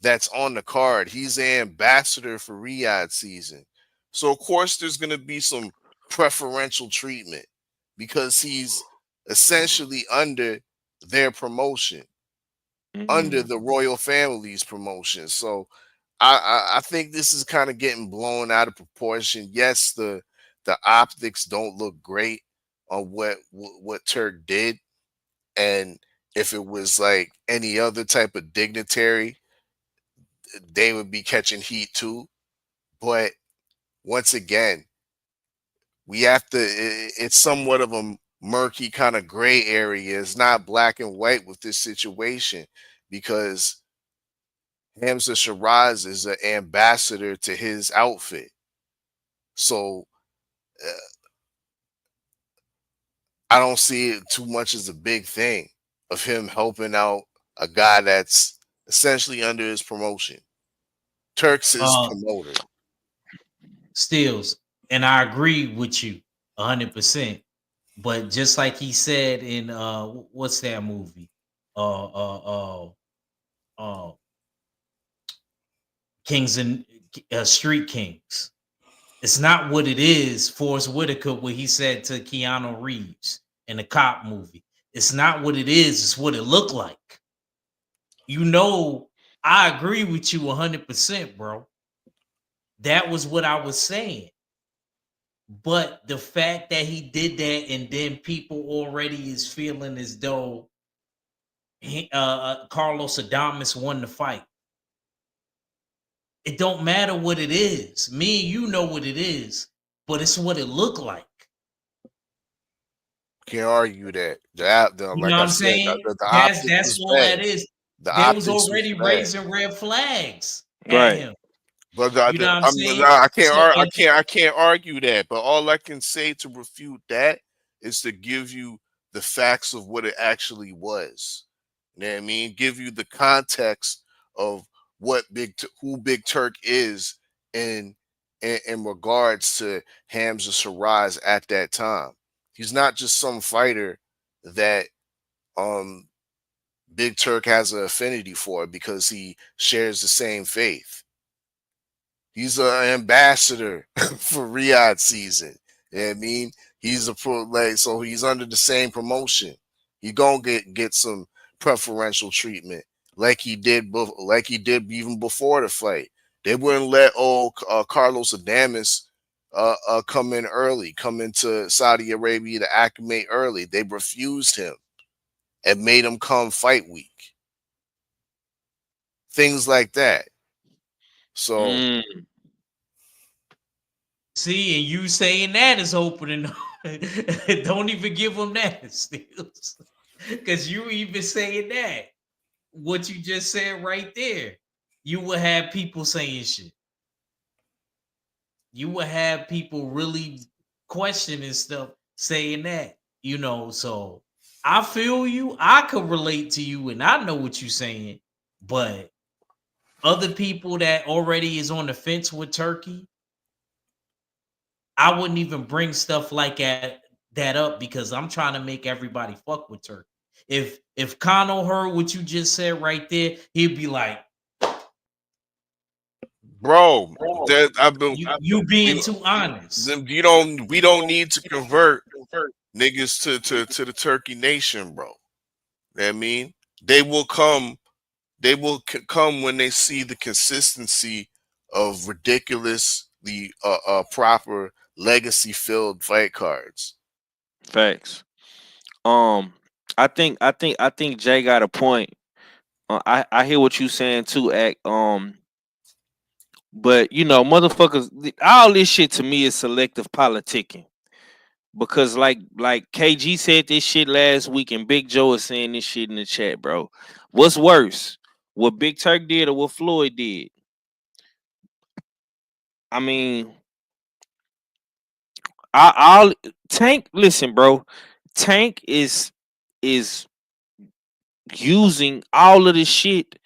that's on the card. He's an ambassador for Riyadh season. So of course there's going to be some preferential treatment because he's essentially under their promotion, under Mm. the royal family's promotion. So I think this is kind of getting blown out of proportion. Yes, the optics don't look great on what Turk did, and if it was like any other type of dignitary, they would be catching heat too. But once again, we have to. It's somewhat of a murky kind of gray area. It's not black and white with this situation because Hamza Shiraz is an ambassador to his outfit. So I don't see it too much as a big thing of him helping out a guy that's essentially under his promotion. Turk's his Uh, promoter. Stills, and I agree with you 100%. But just like he said in what's that movie? Uh uh uh uh Kings and Street Kings. It's not what it is. Forrest Whitaker, what he said to Keanu Reeves in the cop movie. It's not what it is. It's what it looked like. You know, I agree with you 100%, bro. That was what I was saying. But the fact that he did that and then people already is feeling as though Carlos Adames won the fight. It don't matter what it is. Me and you know what it is, but it's what it looked like. Can't argue that. You Like know what I I'm said, saying? the That's optics was all bad. that is. The They was optics was already bad. raising red flags at Right. him. But You know what I'm saying? I So can't argue that. But all I can say to refute that is to give you the facts of what it actually was. You know what I mean? Give you the context of what who Big Turk is in regards to Hamza Saraz at that time. He's not just some fighter that Big Turk has an affinity for because he shares the same faith. He's an ambassador for Riyadh season. You know what I mean? He's a pro, like, so he's under the same promotion. He gonna get some preferential treatment like he did even before the fight. They wouldn't let Carlos Adames come in early, come into Saudi Arabia to acclimate early. They refused him and made him come fight week. Things like that. So see, and you saying that is opening. Don't even give them that, Steels, because you even saying that. What you just said right there, you will have people saying shit. You will have people really questioning stuff, saying that, you know. So I feel you. I could relate to you, and I know what you're saying. But other people that already is on the fence with Turkey, I wouldn't even bring stuff like that up because I'm trying to make everybody fuck with Turkey. If Kano heard what you just said right there, he'd be like, bro, you being too honest. we don't need to convert niggas to the Turkey nation, bro. You know what I mean? They will come come when they see the consistency of ridiculously proper legacy filled fight cards. Facts. I think Jay got a point. I hear what you saying too, Act. But you know, motherfuckers, all this shit to me is selective politicking. Because like KG said this shit last week, and Big Joe is saying this shit in the chat, bro. What's worse, what Big Turk did or what Floyd did? I mean, I'll Tank. Listen, bro. Tank is using all of the shit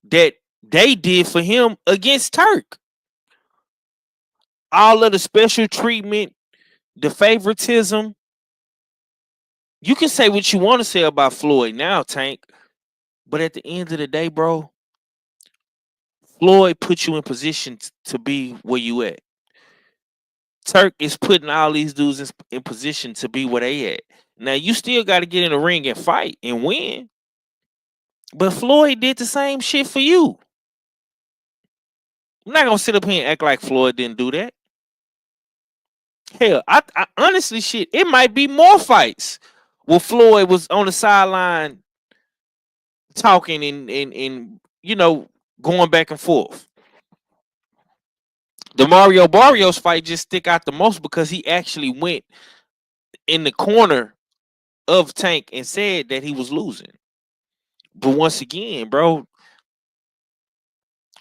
that they did for him against Turk. All of the special treatment, the favoritism. You can say what you want to say about Floyd now, Tank. But at the end of the day, bro, Floyd put you in position to be where you at. Turk is putting all these dudes in position to be where they at. Now, you still got to get in the ring and fight and win. But Floyd did the same shit for you. I'm not going to sit up here and act like Floyd didn't do that. Hell, I honestly, shit, it might be more fights where Floyd was on the sideline talking and you know, going back and forth. The Mario Barrios fight just stick out the most because he actually went in the corner of Tank and said that he was losing. But once again, bro,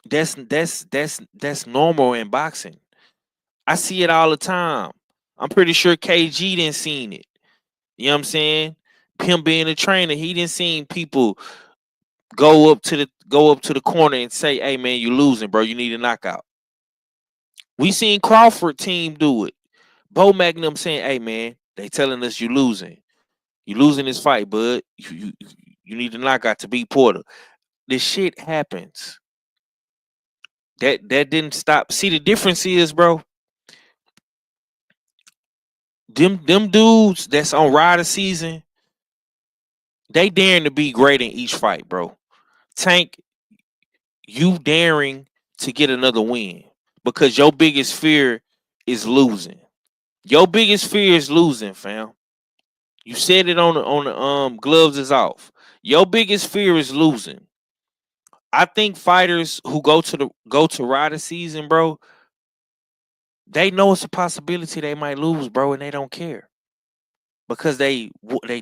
that's normal in boxing. I see it all the time. I'm pretty sure KG didn't seen it. You know what I'm saying? Him being a trainer, he didn't seen people go up to the corner and say, "Hey man, you losing, bro. You need a knockout." We seen Crawford team do it. Bo Magnum saying, "Hey man, they telling us you losing. You losing this fight, bud. You need a knockout to beat Porter." This shit happens. That didn't stop. See, the difference is, bro, them dudes that's on Rider season, they daring to be great in each fight, bro. Tank, you daring to get another win because your biggest fear is losing. Your biggest fear is losing, fam. You said it on the gloves is off. Your biggest fear is losing. I think fighters who go to Rider season, bro, they know it's a possibility they might lose, bro, and they don't care because they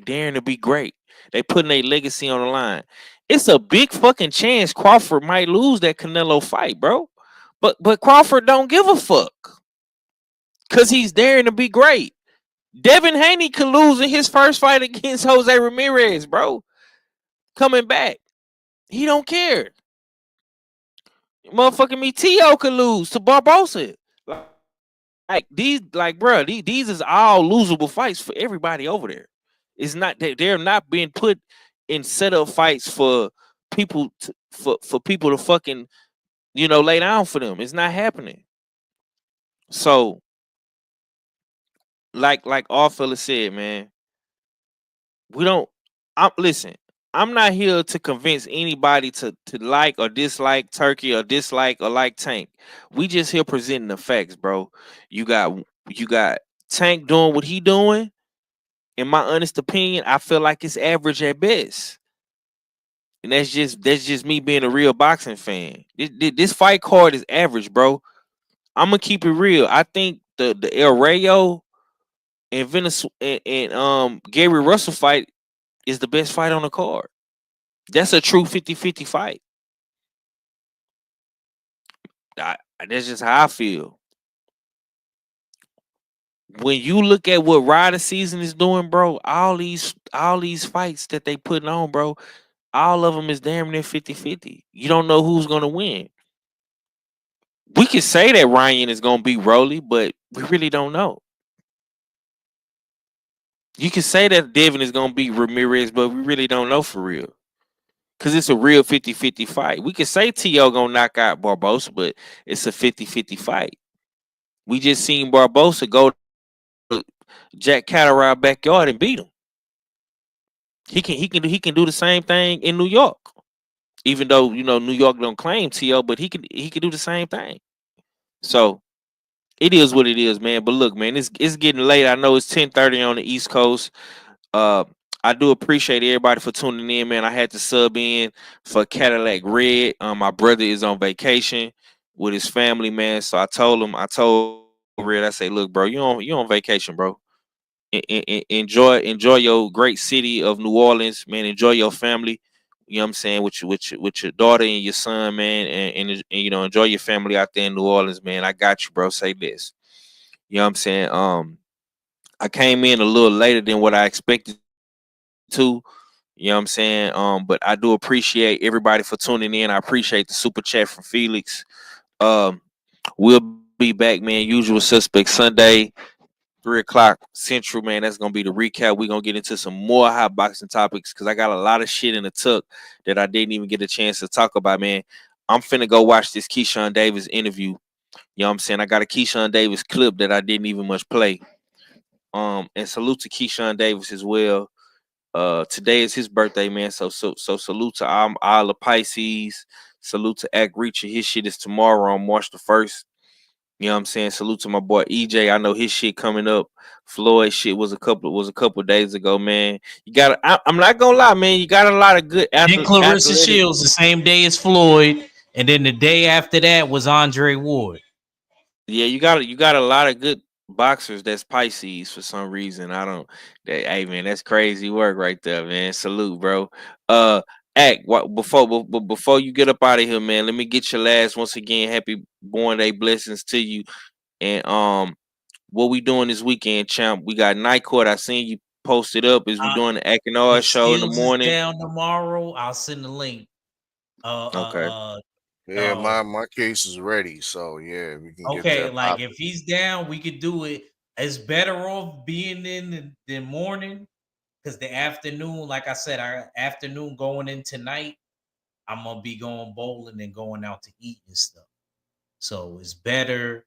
daring to be great. They putting their legacy on the line. It's a big fucking chance Crawford might lose that Canelo fight, bro. But Crawford don't give a fuck because he's daring to be great. Devin Haney could lose in his first fight against Jose Ramirez, bro. Coming back, he don't care. Motherfucking me, T.O. could lose to Barbosa. Like these, like bro, these is all losable fights for everybody over there. It's not that they're not being put in setup fights for people for people to fucking lay down for them. It's not happening. So like all fellas said, man, we don't. Listen. I'm not here to convince anybody to like or dislike Turkey or dislike or like Tank. We just here presenting the facts, bro. You got Tank doing what he doing. In my honest opinion, I feel like it's average at best. And that's just me being a real boxing fan. This fight card is average, bro. I'm gonna keep it real. I think the El Rayo and Gary Russell fight is the best fight on the card. That's a true 50-50 fight. That's just how I feel. When you look at what Rider season is doing, bro, all these fights that they putting on, bro, all of them is damn near 50-50. You don't know who's gonna win. We can say that Ryan is gonna beat Rolly, but we really don't know. You can say that Devin is gonna beat Ramirez, but we really don't know for real. Cause it's a real 50-50 fight. We could say T.O. gonna knock out Barbosa, but it's a 50-50 fight. We just seen Barbosa go to Jack Catterall backyard and beat him. He can do the same thing in New York. Even though New York don't claim T.O., but he can do the same thing. So it is what it is, man. But look, man, it's getting late. I know it's 10:30 on the East Coast. I do appreciate everybody for tuning in, man. I had to sub in for Cadillac Red. My brother is on vacation with his family, man. So I told Red, I say, look, bro, you on vacation, bro. Enjoy your great city of New Orleans, man. Enjoy your family. You know what I'm saying, with your daughter and your son, man, and enjoy your family out there in New Orleans, man. I got you, bro. Say this. You know what I'm saying? I came in a little later than what I expected to. You know what I'm saying? But I do appreciate everybody for tuning in. I appreciate the super chat from Felix. We'll be back, man. Usual suspect Sunday, 3:00 Central, man. That's gonna be the recap. We're gonna get into some more hot boxing topics because I got a lot of shit in the tuck that I didn't even get a chance to talk about, man. I'm finna go watch this Keyshawn Davis interview. You know what I'm saying? I got a Keyshawn Davis clip that I didn't even much play. And salute to Keyshawn Davis as well. Today is his birthday, man. So salute to all the Pisces. Salute to Act Reacher. His shit is tomorrow on March the 1st. You know what I'm saying? Salute to my boy EJ. I know his shit coming up. Floyd shit was a couple days ago, man. I'm not gonna lie, man. You got a lot of good And Clarissa Shields the same day as Floyd, and then the day after that was Andre Ward. Yeah, you got a lot of good boxers that's Pisces for some reason. Hey man, that's crazy work right there, man. Salute, bro. Act before you get up out of here, man. Let me get your last once again. Happy Born Day blessings to you. And what we doing this weekend, champ? We got Night Court. I seen you posted up. Is we doing the Akinard show in the morning? Down tomorrow. I'll send the link. Okay. Yeah, my case is ready, so yeah, we can get okay, that. like if he's down, we could do it. It's better off being in the morning because the afternoon, like I said, our afternoon going in tonight, I'm gonna be going bowling and going out to eat and stuff. So it's better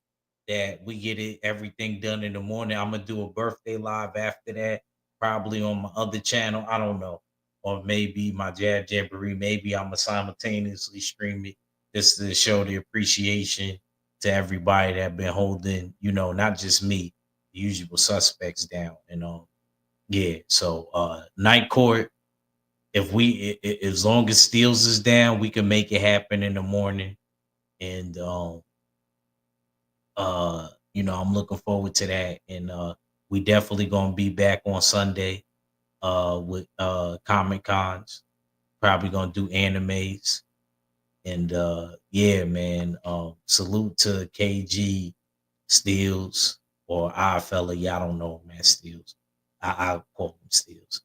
that we get everything done in the morning. I'm gonna do a birthday live after that, probably on my other channel. I don't know, or maybe my Jab Jamboree. Maybe I'm gonna simultaneously stream it just to show the appreciation to everybody that been holding, not just me, the usual suspects down. And yeah. So night court. If as long as Steels is down, we can make it happen in the morning. And I'm looking forward to that. And we definitely gonna be back on Sunday with Comic Cons. Probably gonna do animes. And yeah, man. Salute to KG Steels or our fella. Yeah, I don't know, man. Steels. I call him Steels.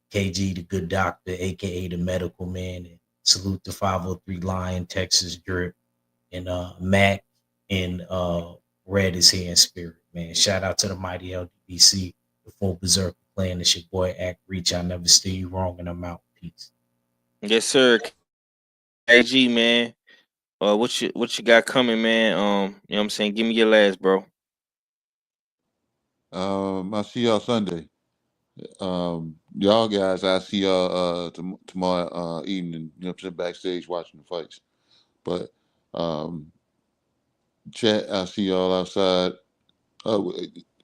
KG, the good doctor, aka the medical man. And salute to 503 Lion, Texas Drip. And Mac and Red is here in spirit, man. Shout out to the mighty LDBC, the full berserker playing. It's your boy Act Reach. I never steer you wrong, and I'm out. Peace. Yes, sir. KG, man. What you got coming, man? You know what I'm saying? Give me your last, bro. I'll see y'all Sunday. Y'all guys, I see y'all tomorrow evening. You know, what I'm saying, backstage watching the fights. But chat, I see y'all outside.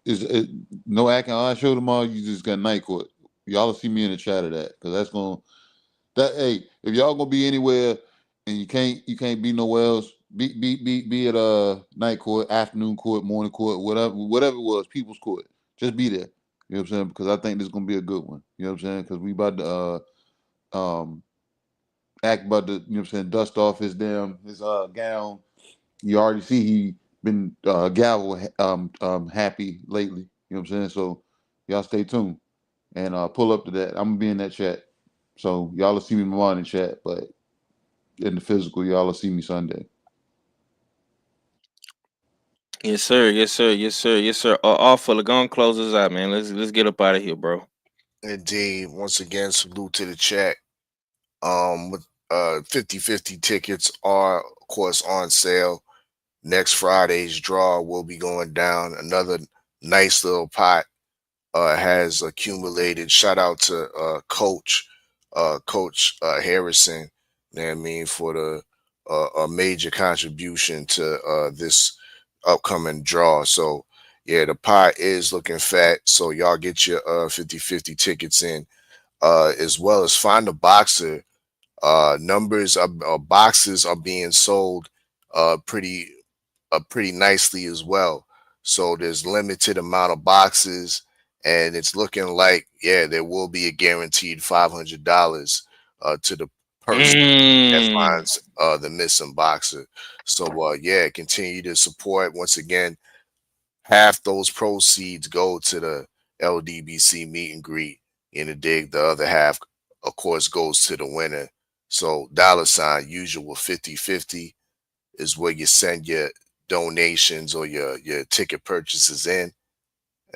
Is it no acting eye show tomorrow? You just got night court. Y'all will see me in the chat of that, because that's gonna hey, if y'all gonna be anywhere and you can't be nowhere else, be at night court, afternoon court, morning court, whatever it was, people's court. Just be there. You know what I'm saying? Because I think this is gonna be a good one. You know what I'm saying? Because we about to act about to, you know what I'm saying, dust off his gown. You already see he been gavel happy lately. You know what I'm saying? So y'all stay tuned and pull up to that. I'm gonna be in that chat. So y'all will see me tomorrow in the chat, but in the physical, y'all will see me Sunday. Yes, sir. Yes, sir. Yes, sir. Yes, sir. All full of gun closes out, man. Let's get up out of here, bro. Indeed. Once again, salute to the chat. With 50/50 tickets are, of course, on sale. Next Friday's draw will be going down. Another nice little pot has accumulated. Shout out to Coach Harrison, you know what I mean, for the a major contribution to this upcoming draw. So yeah, the pot is looking fat. So y'all get your 50/50 tickets in, as well as find a boxer. Numbers of boxes are being sold pretty nicely as well. So there's limited amount of boxes, and it's looking like, yeah, there will be a guaranteed $500 to the person that finds the missing boxer. So yeah, continue to support. Once again, half those proceeds go to the LDBC meet and greet in the dig. The other half, of course, goes to the winner. So $ usual 50/50 is where you send your donations or your ticket purchases in.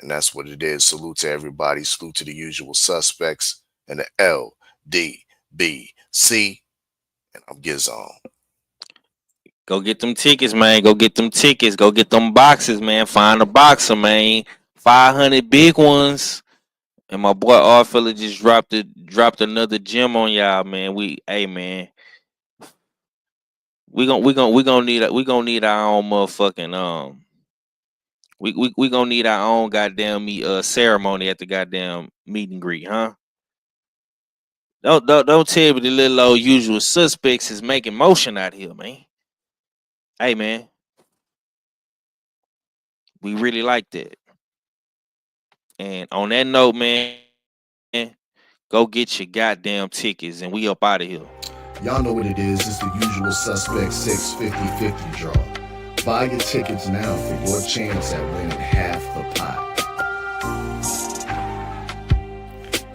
And that's what it is. Salute to everybody. Salute to the usual suspects and the LDBC. And I'm Gizon. Go get them tickets, man. Go get them tickets. Go get them boxes, man. Find a boxer, man. 500 big ones. And my boy Arfella just dropped another gem on y'all, man. Hey, man. We gonna need our own motherfucking we gonna need our own goddamn ceremony at the goddamn meet and greet, huh? Don't tell me the little old usual suspects is making motion out here, man. Hey, man, we really like that. And on that note, man, go get your goddamn tickets, and we up out of here. Y'all know what it is. It's the usual suspect 650/50 draw. Buy your tickets now for your chance at winning half the pot.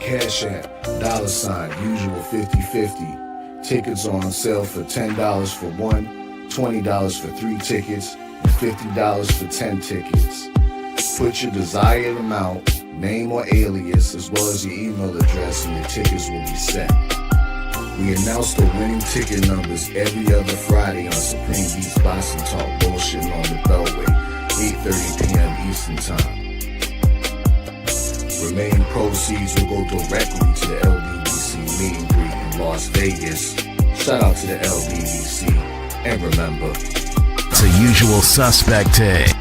Cash App, $ usual 50/50. Tickets are on sale for $10 for one, $20 for 3 tickets, and $50 for 10 tickets. Put your desired amount, name or alias, as well as your email address, and your tickets will be set. We announce the winning ticket numbers every other Friday on Supreme Beats Boxing Talk, bullshitting on the Beltway, 8:30 p.m. Eastern Time. Remaining proceeds will go directly to the LBBC meet and greet in Las Vegas. Shout out to the LBBC, and remember, It's a usual suspect take.